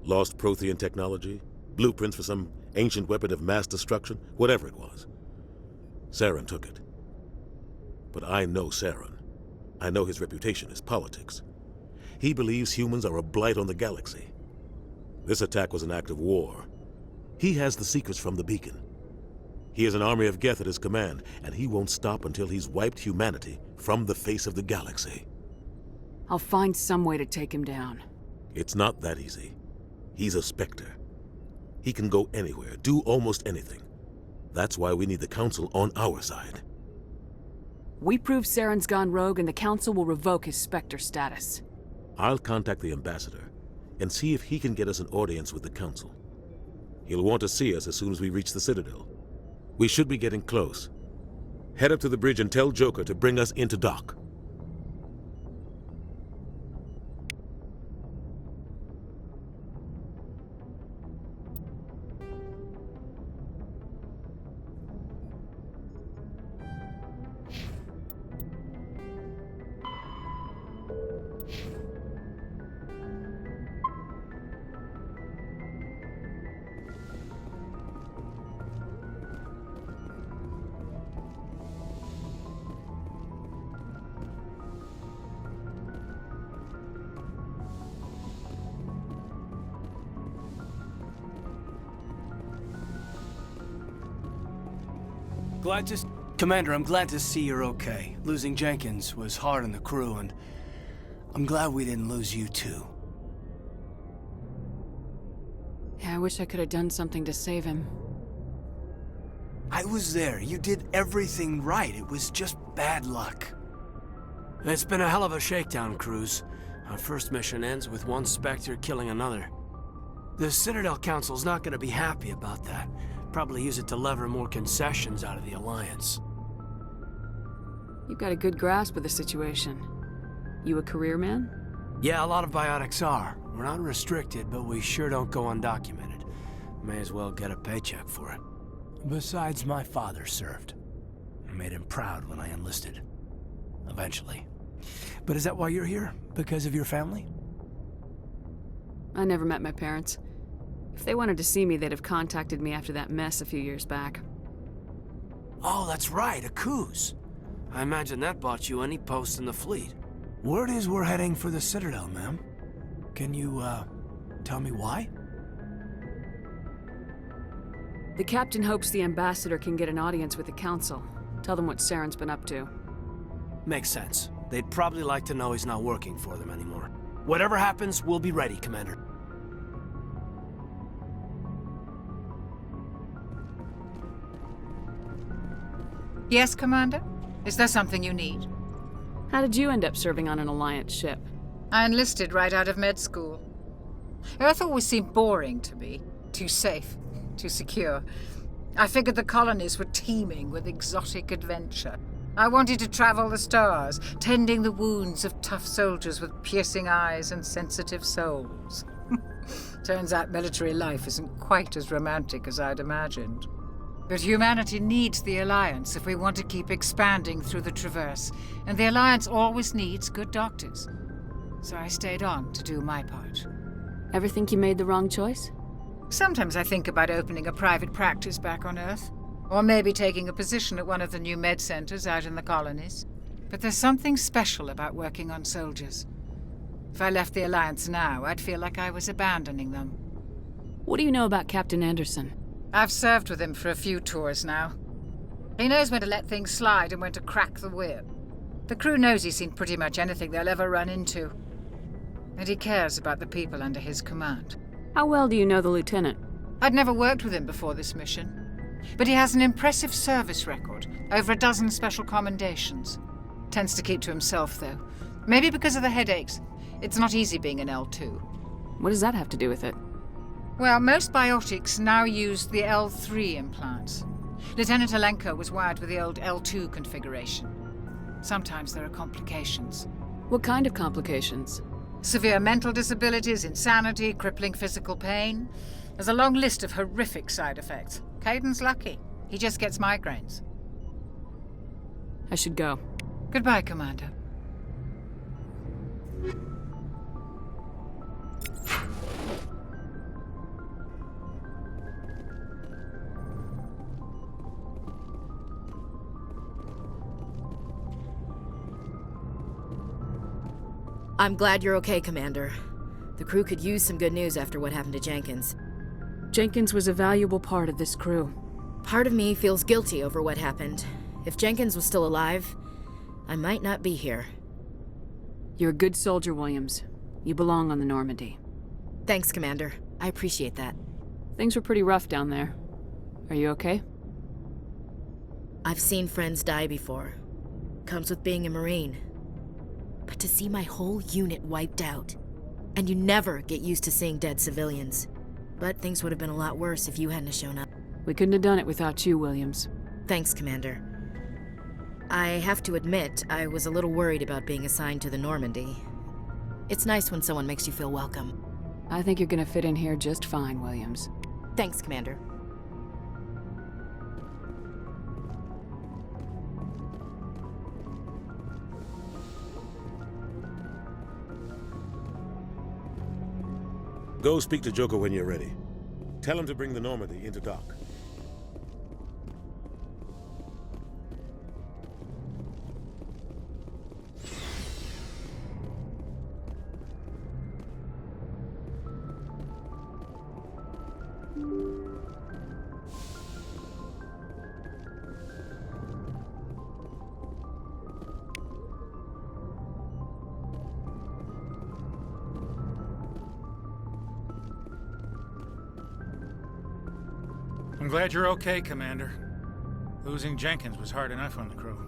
Lost Prothean technology? Blueprints for some ancient weapon of mass destruction? Whatever it was. Saren took it. But I know Saren. I know his reputation is politics. He believes humans are a blight on the galaxy. This attack was an act of war. He has the secrets from the beacon. He has an army of Geth at his command, and he won't stop until he's wiped humanity from the face of the galaxy. I'll find some way to take him down. It's not that easy. He's a Spectre. He can go anywhere, do almost anything. That's why we need the Council on our side. We prove Saren's gone rogue and the Council will revoke his Spectre status. I'll contact the Ambassador and see if he can get us an audience with the Council. He'll want to see us as soon as we reach the Citadel. We should be getting close. Head up to the bridge and tell Joker to bring us into dock. Commander, I'm glad to see you're okay. Losing Jenkins was hard on the crew, and I'm glad we didn't lose you too. Yeah, I wish I could have done something to save him. I was there. You did everything right. It was just bad luck. It's been a hell of a shakedown, Cruz. Our first mission ends with one Spectre killing another. The Citadel Council's not gonna be happy about that. Probably use it to lever more concessions out of the Alliance. You've got a good grasp of the situation. You a career man? Yeah, a lot of biotics are. We're not restricted, but we sure don't go undocumented. May as well get a paycheck for it. Besides, my father served. I made him proud when I enlisted. Eventually. But is that why you're here? Because of your family? I never met my parents. If they wanted to see me, they'd have contacted me after that mess a few years back. Oh, that's right, a cruise. I imagine that bought you any post in the fleet. Word is we're heading for the Citadel, ma'am. Can you, tell me why? The captain hopes the ambassador can get an audience with the council. Tell them what Saren's been up to. Makes sense. They'd probably like to know he's not working for them anymore. Whatever happens, we'll be ready, Commander. Yes, Commander? Is there something you need? How did you end up serving on an Alliance ship? I enlisted right out of med school. Earth always seemed boring to me. Too safe, too secure. I figured the colonies were teeming with exotic adventure. I wanted to travel the stars, tending the wounds of tough soldiers with piercing eyes and sensitive souls. Turns out military life isn't quite as romantic as I'd imagined. But humanity needs the Alliance if we want to keep expanding through the Traverse, and the Alliance always needs good doctors. So I stayed on to do my part. Ever think you made the wrong choice? Sometimes I think about opening a private practice back on Earth, or maybe taking a position at one of the new med centers out in the colonies. But there's something special about working on soldiers. If I left the Alliance now, I'd feel like I was abandoning them. What do you know about Captain Anderson? I've served with him for a few tours now. He knows when to let things slide and when to crack the whip. The crew knows he's seen pretty much anything they'll ever run into. And he cares about the people under his command. How well do you know the lieutenant? I'd never worked with him before this mission. But he has an impressive service record, over a dozen special commendations. Tends to keep to himself, though. Maybe because of the headaches. It's not easy being an L2. What does that have to do with it? Well, most biotics now use the L3 implants. Lieutenant Alenko was wired with the old L2 configuration. Sometimes there are complications. What kind of complications? Severe mental disabilities, insanity, crippling physical pain. There's a long list of horrific side effects. Kaidan's lucky. He just gets migraines. I should go. Goodbye, Commander. I'm glad you're okay, Commander. The crew could use some good news after what happened to Jenkins. Jenkins was a valuable part of this crew. Part of me feels guilty over what happened. If Jenkins was still alive, I might not be here. You're a good soldier, Williams. You belong on the Normandy. Thanks, Commander. I appreciate that. Things were pretty rough down there. Are you okay? I've seen friends die before. Comes with being a Marine. But to see my whole unit wiped out, and you never get used to seeing dead civilians. But things would have been a lot worse if you hadn't shown up. We couldn't have done it without you, Williams. Thanks, Commander. I have to admit, I was a little worried about being assigned to the Normandy. It's nice when someone makes you feel welcome. I think you're gonna fit in here just fine, Williams. Thanks, Commander. Go speak to Joker when you're ready. Tell him to bring the Normandy into dock. I'm glad you're okay, Commander. Losing Jenkins was hard enough on the crew.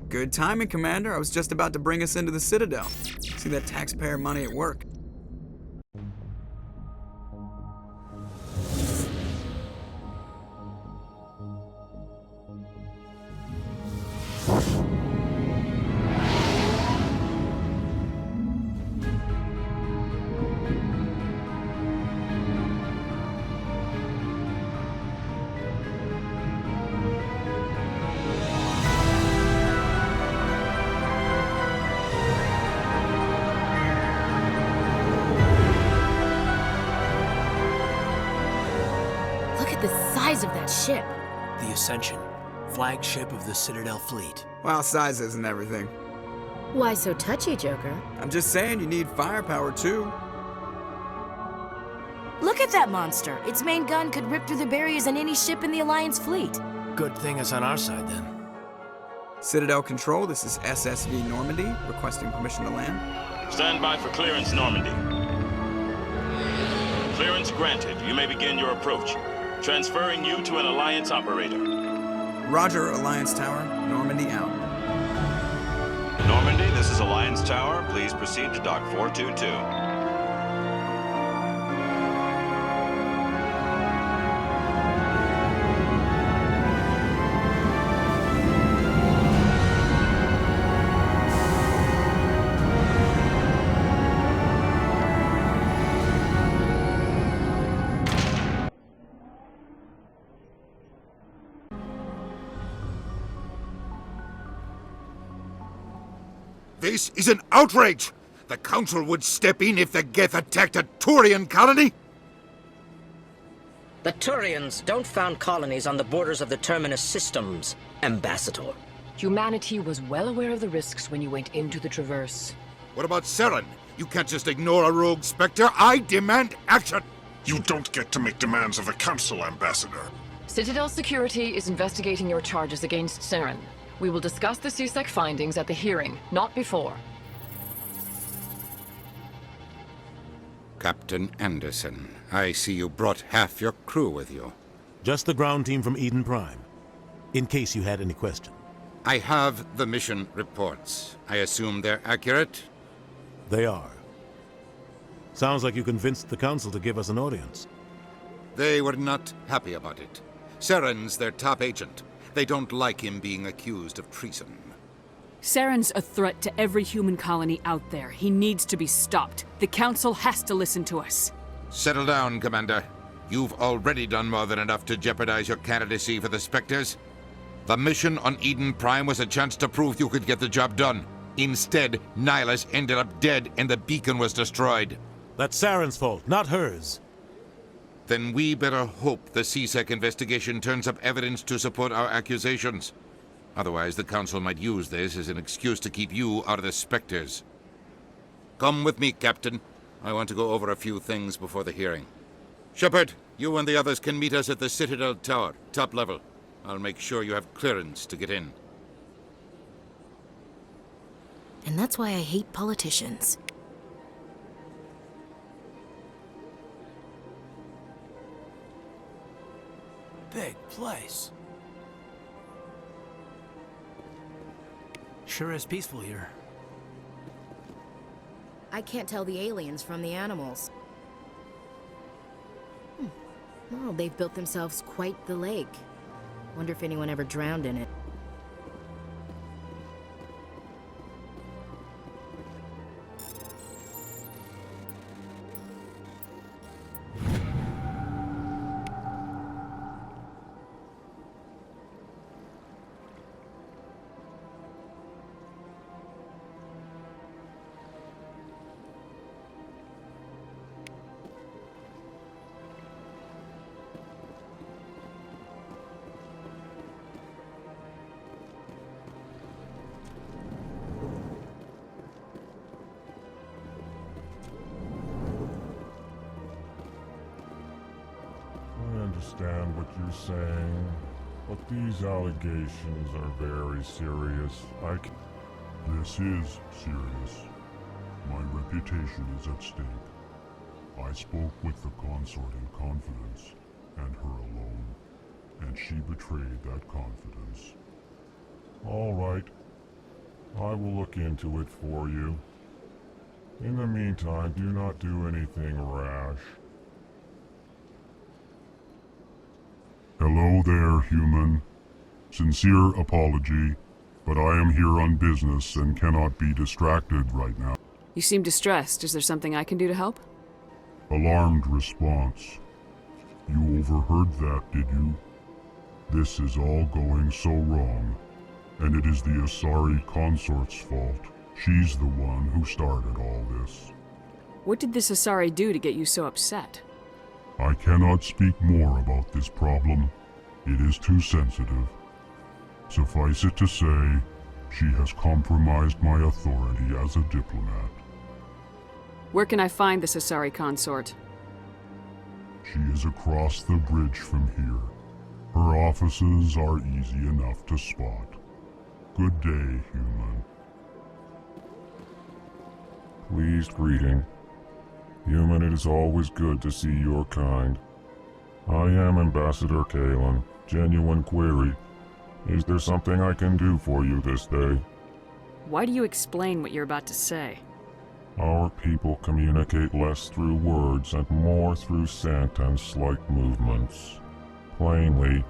Good timing, Commander. I was just about to bring us into the Citadel. See that taxpayer money at work. Of that ship. The Ascension, flagship of the Citadel fleet. Well, size isn't everything. Why so touchy, Joker? I'm just saying you need firepower, too. Look at that monster. Its main gun could rip through the barriers in any ship in the Alliance fleet. Good thing it's on our side, then. Citadel Control, this is SSV Normandy, requesting permission to land. Stand by for clearance, Normandy. Clearance granted. You may begin your approach. Transferring you to an Alliance operator. Roger, Alliance Tower. Normandy out. Normandy, this is Alliance Tower. Please proceed to Dock 422. This is an outrage! The Council would step in if the Geth attacked a Turian colony? The Turians don't found colonies on the borders of the Terminus systems, Ambassador. Humanity was well aware of the risks when you went into the Traverse. What about Saren? You can't just ignore a rogue Spectre. I demand action! You don't get to make demands of the Council, Ambassador. Citadel Security is investigating your charges against Saren. We will discuss the CSEC findings at the hearing, not before. Captain Anderson, I see you brought half your crew with you. Just the ground team from Eden Prime, in case you had any question. I have the mission reports. I assume they're accurate? They are. Sounds like you convinced the Council to give us an audience. They were not happy about it. Saren's their top agent. They don't like him being accused of treason. Saren's a threat to every human colony out there. He needs to be stopped. The Council has to listen to us. Settle down, Commander. You've already done more than enough to jeopardize your candidacy for the Spectres. The mission on Eden Prime was a chance to prove you could get the job done. Instead, Nihilus ended up dead and the beacon was destroyed. That's Saren's fault, not hers. Then we better hope the CSEC investigation turns up evidence to support our accusations. Otherwise, the Council might use this as an excuse to keep you out of the Spectres. Come with me, Captain. I want to go over a few things before the hearing. Shepard, you and the others can meet us at the Citadel Tower, top level. I'll make sure you have clearance to get in. And that's why I hate politicians. Big place. Sure is peaceful here. I can't tell the aliens from the animals. Well, they've built themselves quite the lake. Wonder if anyone ever drowned in it. Understand what you're saying, but these allegations are very serious. This is serious. My reputation is at stake. I spoke with the consort in confidence, and her alone, and she betrayed that confidence. All right. I will look into it for you. In the meantime, do not do anything rash. Hello there, human. Sincere apology, but I am here on business and cannot be distracted right now. You seem distressed. Is there something I can do to help? Alarmed response. You overheard that, did you? This is all going so wrong, and it is the Asari consort's fault. She's the one who started all this. What did this Asari do to get you so upset? I cannot speak more about this problem. It is too sensitive. Suffice it to say, she has compromised my authority as a diplomat. Where can I find this Asari consort? She is across the bridge from here. Her offices are easy enough to spot. Good day, human. Pleased greeting. Human, it is always good to see your kind. I am Ambassador Kaidan. Genuine query. Is there something I can do for you this day? Why do you explain what you're about to say? Our people communicate less through words and more through scent and slight movements. Plainly,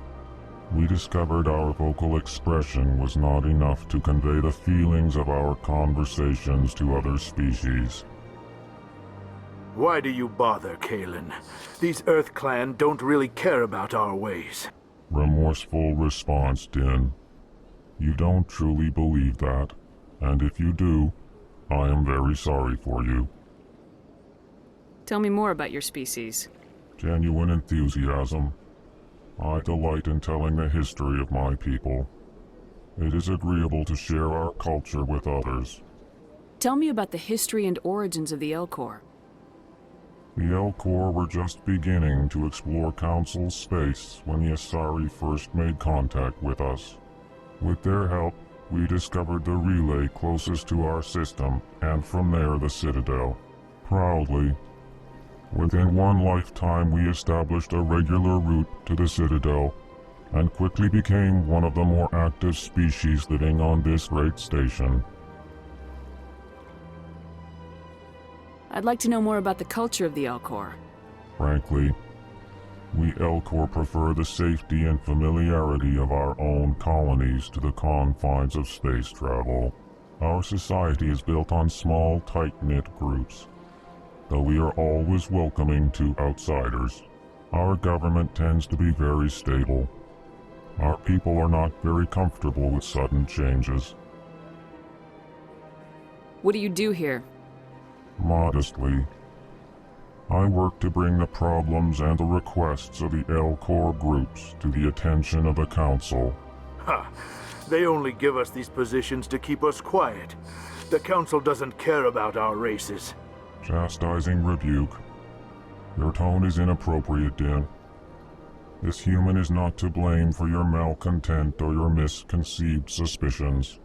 we discovered our vocal expression was not enough to convey the feelings of our conversations to other species. Why do you bother, Kaidan? These Earth Clan don't really care about our ways. Remorseful response, Din. You don't truly believe that, and if you do, I am very sorry for you. Tell me more about your species. Genuine enthusiasm. I delight in telling the history of my people. It is agreeable to share our culture with others. Tell me about the history and origins of the Elcor. The Elcor were just beginning to explore Council space when the Asari first made contact with us. With their help, we discovered the relay closest to our system, and from there the Citadel. Proudly, within one lifetime we established a regular route to the Citadel, and quickly became one of the more active species living on this great station. I'd like to know more about the culture of the Elcor. Frankly, we Elcor prefer the safety and familiarity of our own colonies to the confines of space travel. Our society is built on small, tight-knit groups, though we are always welcoming to outsiders. Our government tends to be very stable. Our people are not very comfortable with sudden changes. What do you do here? Modestly, I work to bring the problems and the requests of the Elcor groups to the attention of the Council. Ha! They only give us these positions to keep us quiet. The Council doesn't care about our races. Chastising rebuke. Your tone is inappropriate, Din. This human is not to blame for your malcontent or your misconceived suspicions.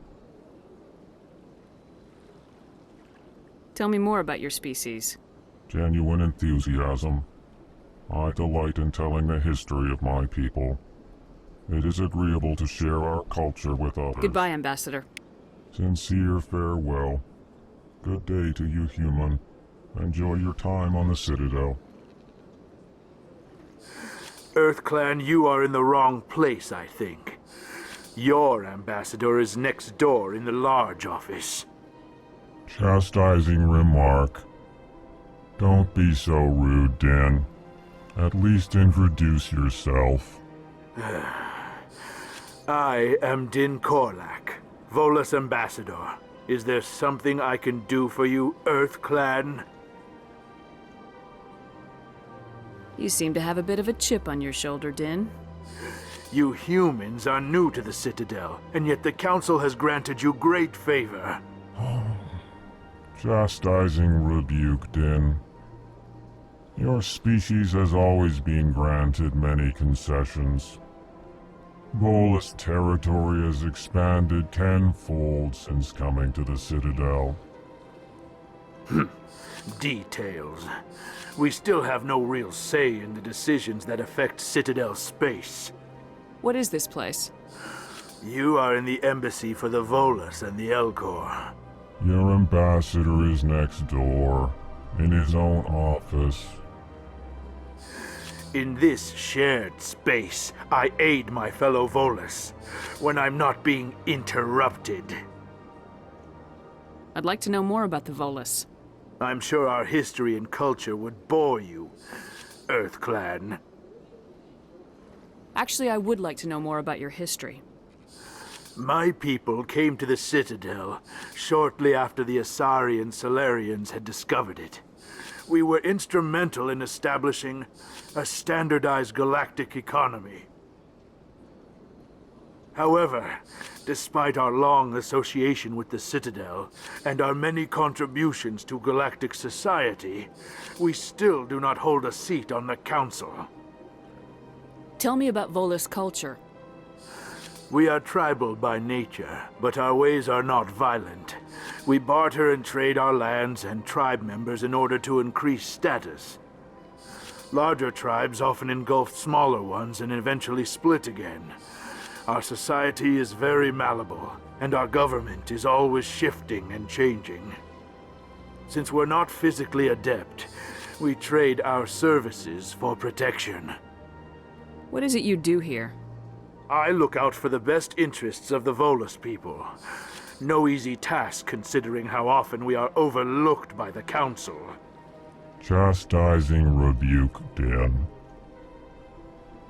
Tell me more about your species. Genuine enthusiasm. I delight in telling the history of my people. It is agreeable to share our culture with others. Goodbye, Ambassador. Sincere farewell. Good day to you, human. Enjoy your time on the Citadel. EarthClan, you are in the wrong place, I think. Your ambassador is next door in the large office. Chastising remark. Don't be so rude, Din. At least introduce yourself. I am Din Korlak, Volus Ambassador. Is there something I can do for you, EarthClan? You seem to have a bit of a chip on your shoulder, Din. You humans are new to the Citadel, and yet the Council has granted you great favor. Chastising rebuke, Din. Your species has always been granted many concessions. Volus territory has expanded tenfold since coming to the Citadel. Details. We still have no real say in the decisions that affect Citadel space. What is this place? You are in the embassy for the Volus and the Elcor. Your ambassador is next door, in his own office. In this shared space, I aid my fellow Volus when I'm not being interrupted. I'd like to know more about the Volus. I'm sure our history and culture would bore you, EarthClan. Actually, I would like to know more about your history. My people came to the Citadel shortly after the Asari and Solarians had discovered it. We were instrumental in establishing a standardized galactic economy. However, despite our long association with the Citadel and our many contributions to galactic society, we still do not hold a seat on the Council. Tell me about Volus culture. We are tribal by nature, but our ways are not violent. We barter and trade our lands and tribe members in order to increase status. Larger tribes often engulf smaller ones and eventually split again. Our society is very malleable, and our government is always shifting and changing. Since we're not physically adept, we trade our services for protection. What is it you do here? I look out for the best interests of the Volus people. No easy task considering how often we are overlooked by the Council. Chastising rebuke, Din.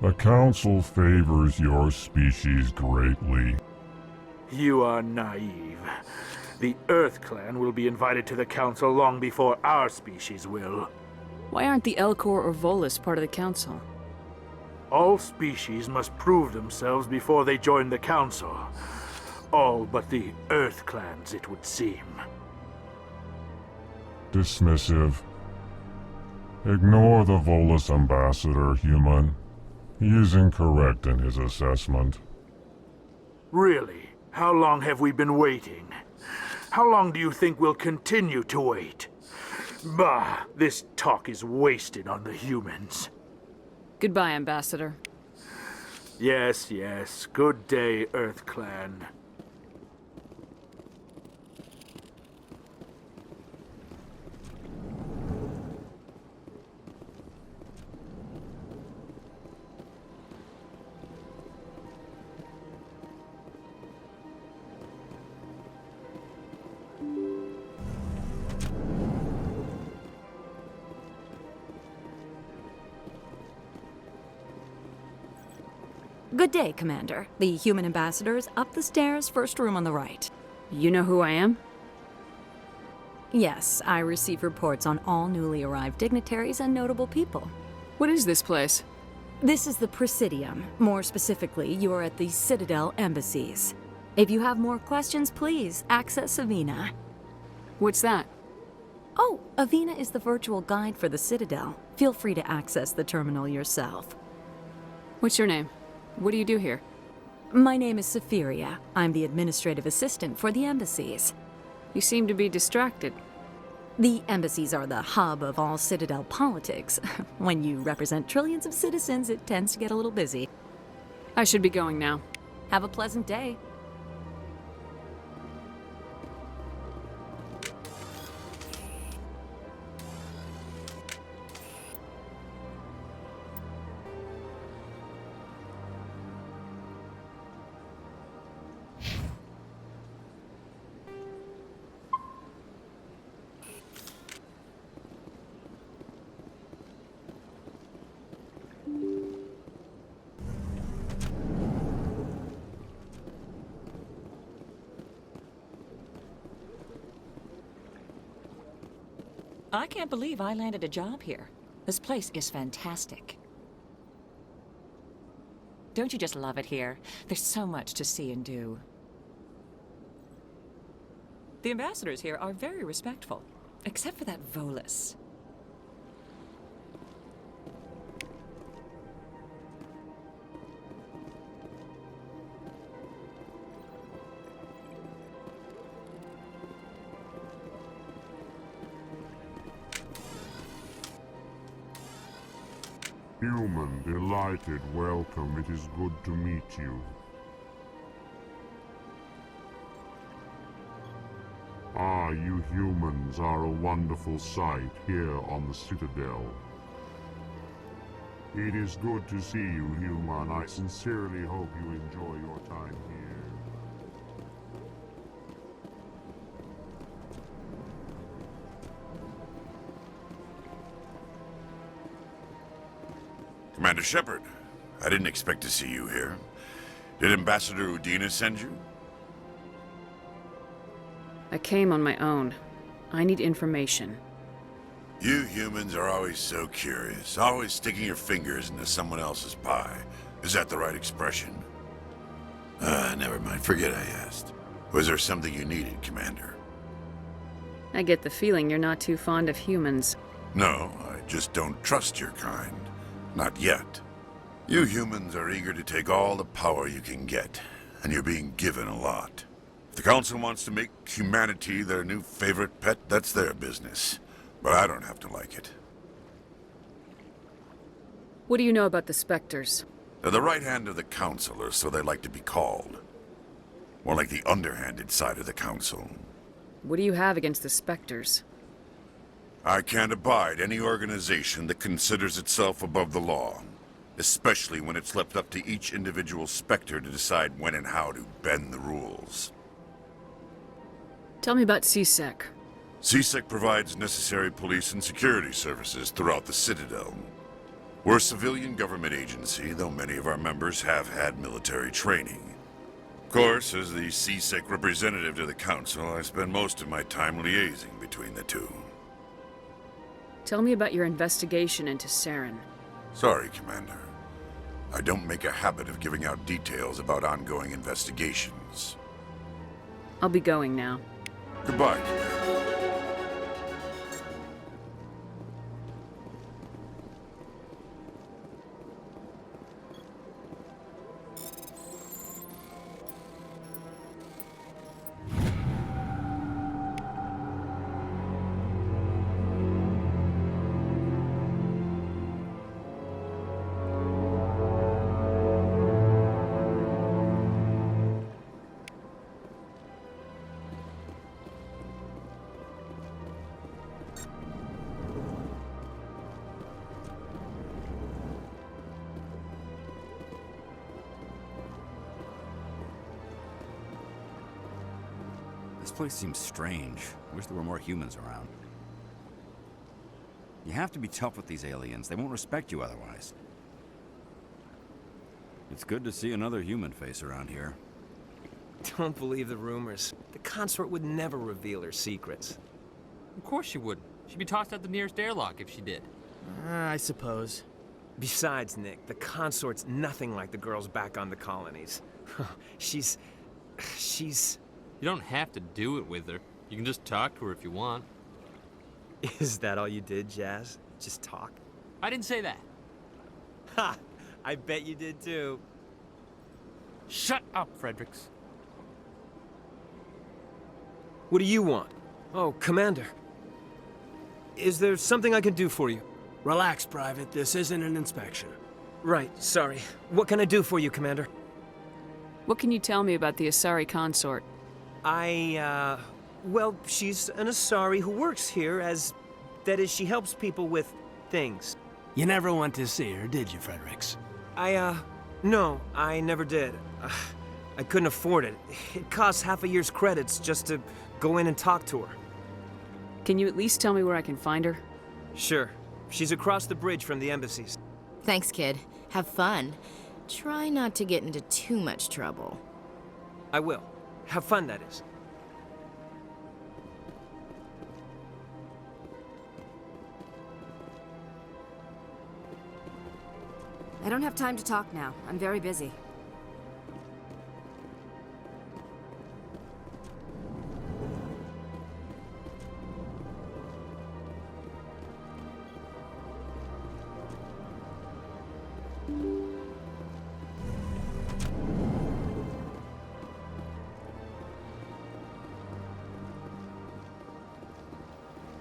The Council favors your species greatly. You are naive. The Earth Clan will be invited to the Council long before our species will. Why aren't the Elcor or Volus part of the Council? All species must prove themselves before they join the Council. All but the Earth Clans, it would seem. Dismissive. Ignore the Volus ambassador, human. He is incorrect in his assessment. Really? How long have we been waiting? How long do you think we'll continue to wait? Bah, this talk is wasted on the humans. Goodbye, Ambassador. Yes, yes. Good day, Earth Clan. Good day, Commander. The human ambassador is up the stairs, first room on the right. You know who I am? Yes, I receive reports on all newly arrived dignitaries and notable people. What is this place? This is the Presidium. More specifically, you are at the Citadel embassies. If you have more questions, please access Avina. What's that? Oh, Avina is the virtual guide for the Citadel. Feel free to access the terminal yourself. What's your name? What do you do here? My name is Safiria. I'm the administrative assistant for the embassies. You seem to be distracted. The embassies are the hub of all Citadel politics. When you represent trillions of citizens, it tends to get a little busy. I should be going now. Have a pleasant day. I can't believe I landed a job here. This place is fantastic. Don't you just love it here? There's so much to see and do. The ambassadors here are very respectful, except for that Volus. Human, delighted, welcome. It is good to meet you. Ah, you humans are a wonderful sight here on the Citadel. It is good to see you, human. I sincerely hope you enjoy your time here. Commander Shepard, I didn't expect to see you here. Did Ambassador Udina send you? I came on my own. I need information. You humans are always so curious, always sticking your fingers into someone else's pie. Is that the right expression? Never mind, forget I asked. Was there something you needed, Commander? I get the feeling you're not too fond of humans. No, I just don't trust your kind. Not yet. You humans are eager to take all the power you can get, and you're being given a lot. If the Council wants to make humanity their new favorite pet, that's their business. But I don't have to like it. What do you know about the Spectres? They're the right hand of the Council, or so they like to be called. More like the underhanded side of the Council. What do you have against the Spectres? I can't abide any organization that considers itself above the law, especially when it's left up to each individual Spectre to decide when and how to bend the rules. Tell me about CSEC. CSEC provides necessary police and security services throughout the Citadel. We're a civilian government agency, though many of our members have had military training. Of course, as the CSEC representative to the Council, I spend most of my time liaising between the two. Tell me about your investigation into Saren. Sorry, Commander. I don't make a habit of giving out details about ongoing investigations. I'll be going now. Goodbye, Commander. This place seems strange. I wish there were more humans around. You have to be tough with these aliens. They won't respect you otherwise. It's good to see another human face around here. Don't believe the rumors. The consort would never reveal her secrets. Of course she would. She'd be tossed out the nearest airlock if she did. I suppose. Besides, Nick, the consort's nothing like the girls back on the colonies. She's... You don't have to do it with her. You can just talk to her if you want. Is that all you did, Jazz? Just talk? I didn't say that. Ha! I bet you did too. Shut up, Fredericks. What do you want? Oh, Commander. Is there something I can do for you? Relax, Private. This isn't an inspection. Right, sorry. What can I do for you, Commander? What can you tell me about the Asari consort? Well, she's an Asari who works here as... That is, she helps people with things. You never went to see her, did you, Fredericks? No, I never did. I couldn't afford it. It costs half a year's credits just to go in and talk to her. Can you at least tell me where I can find her? Sure. She's across the bridge from the embassies. Thanks, kid. Have fun. Try not to get into too much trouble. I will. Have fun, that is. I don't have time to talk now. I'm very busy.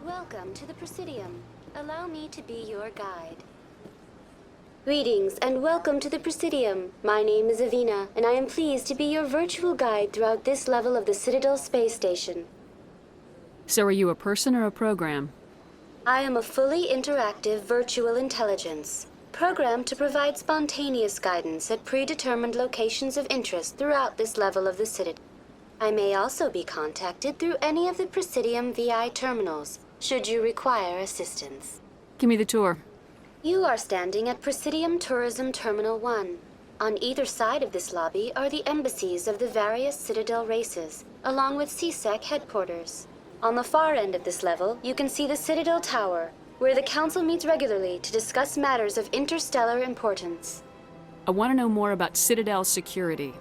Welcome to the Presidium. Allow me to be your guide. Greetings and welcome to the Presidium. My name is Avina, and I am pleased to be your virtual guide throughout this level of the Citadel space station. So are you a person or a program? I am a fully interactive virtual intelligence, programmed to provide spontaneous guidance at predetermined locations of interest throughout this level of the Citadel. I may also be contacted through any of the Presidium VI terminals, should you require assistance. Give me the tour. You are standing at Presidium Tourism Terminal 1. On either side of this lobby are the embassies of the various Citadel races, along with CSEC headquarters. On the far end of this level, you can see the Citadel Tower, where the Council meets regularly to discuss matters of interstellar importance. I want to know more about Citadel security.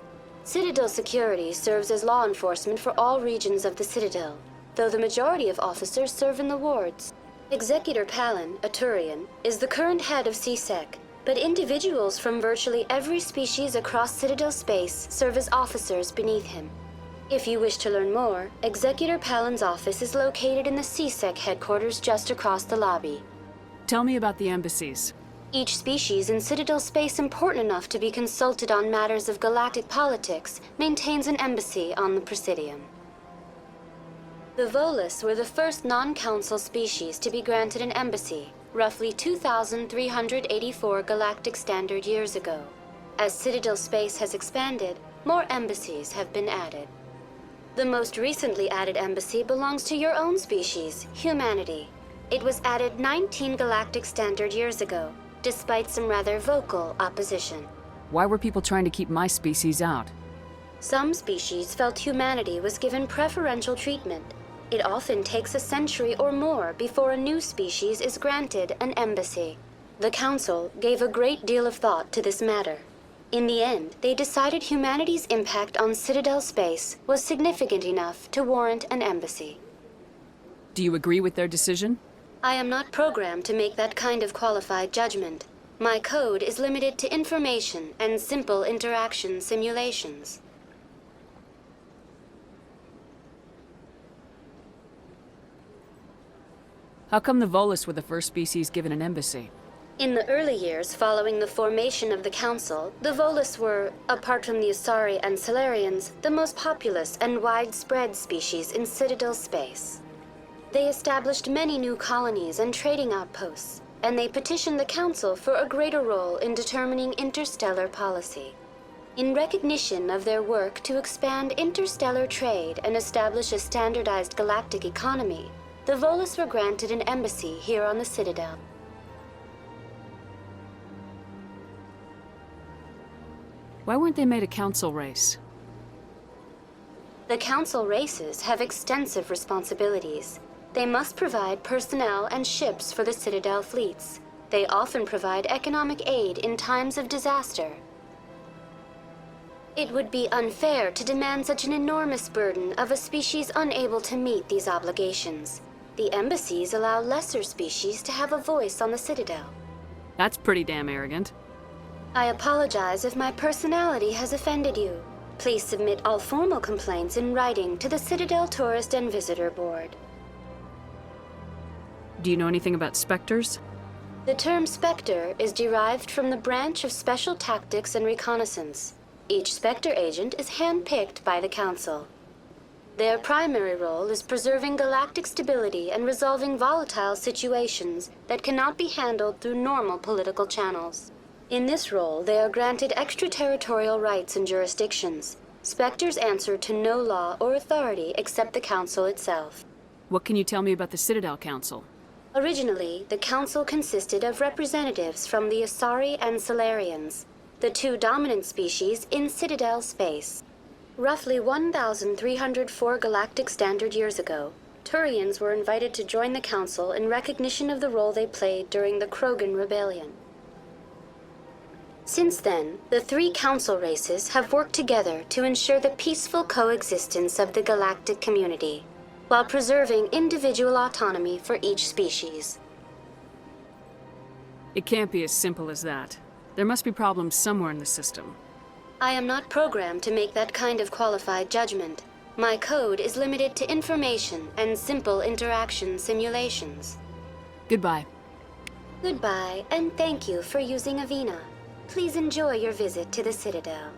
Citadel security serves as law enforcement for all regions of the Citadel, though the majority of officers serve in the wards. Executor Palin, a Turian, is the current head of CSEC, but individuals from virtually every species across Citadel space serve as officers beneath him. If you wish to learn more, Executor Palin's office is located in the CSEC headquarters just across the lobby. Tell me about the embassies. Each species in Citadel space important enough to be consulted on matters of galactic politics maintains an embassy on the Presidium. The Volus were the first non-council species to be granted an embassy, roughly 2,384 galactic standard years ago. As Citadel space has expanded, more embassies have been added. The most recently added embassy belongs to your own species, humanity. It was added 19 galactic standard years ago, despite some rather vocal opposition. Why were people trying to keep my species out? Some species felt humanity was given preferential treatment. It often takes a century or more before a new species is granted an embassy. The Council gave a great deal of thought to this matter. In the end, they decided humanity's impact on Citadel space was significant enough to warrant an embassy. Do you agree with their decision? I am not programmed to make that kind of qualified judgment. My code is limited to information and simple interaction simulations. How come the Volus were the first species given an embassy? In the early years following the formation of the Council, the Volus were, apart from the Asari and Salarians, the most populous and widespread species in Citadel space. They established many new colonies and trading outposts, and they petitioned the Council for a greater role in determining interstellar policy. In recognition of their work to expand interstellar trade and establish a standardized galactic economy, the Volus were granted an embassy here on the Citadel. Why weren't they made a council race? The Council races have extensive responsibilities. They must provide personnel and ships for the Citadel fleets. They often provide economic aid in times of disaster. It would be unfair to demand such an enormous burden of a species unable to meet these obligations. The embassies allow lesser species to have a voice on the Citadel. That's pretty damn arrogant. I apologize if my personality has offended you. Please submit all formal complaints in writing to the Citadel Tourist and Visitor Board. Do you know anything about Spectres? The term Spectre is derived from the branch of Special Tactics and Reconnaissance. Each Spectre agent is handpicked by the Council. Their primary role is preserving galactic stability and resolving volatile situations that cannot be handled through normal political channels. In this role, they are granted extraterritorial rights and jurisdictions. Spectres answer to no law or authority except the Council itself. What can you tell me about the Citadel Council? Originally, the Council consisted of representatives from the Asari and Salarians, the two dominant species in Citadel space. Roughly 1,304 galactic standard years ago, Turians were invited to join the Council in recognition of the role they played during the Krogan Rebellion. Since then, the three Council races have worked together to ensure the peaceful coexistence of the galactic community, while preserving individual autonomy for each species. It can't be as simple as that. There must be problems somewhere in the system. I am not programmed to make that kind of qualified judgment. My code is limited to information and simple interaction simulations. Goodbye. Goodbye, and thank you for using Avina. Please enjoy your visit to the Citadel.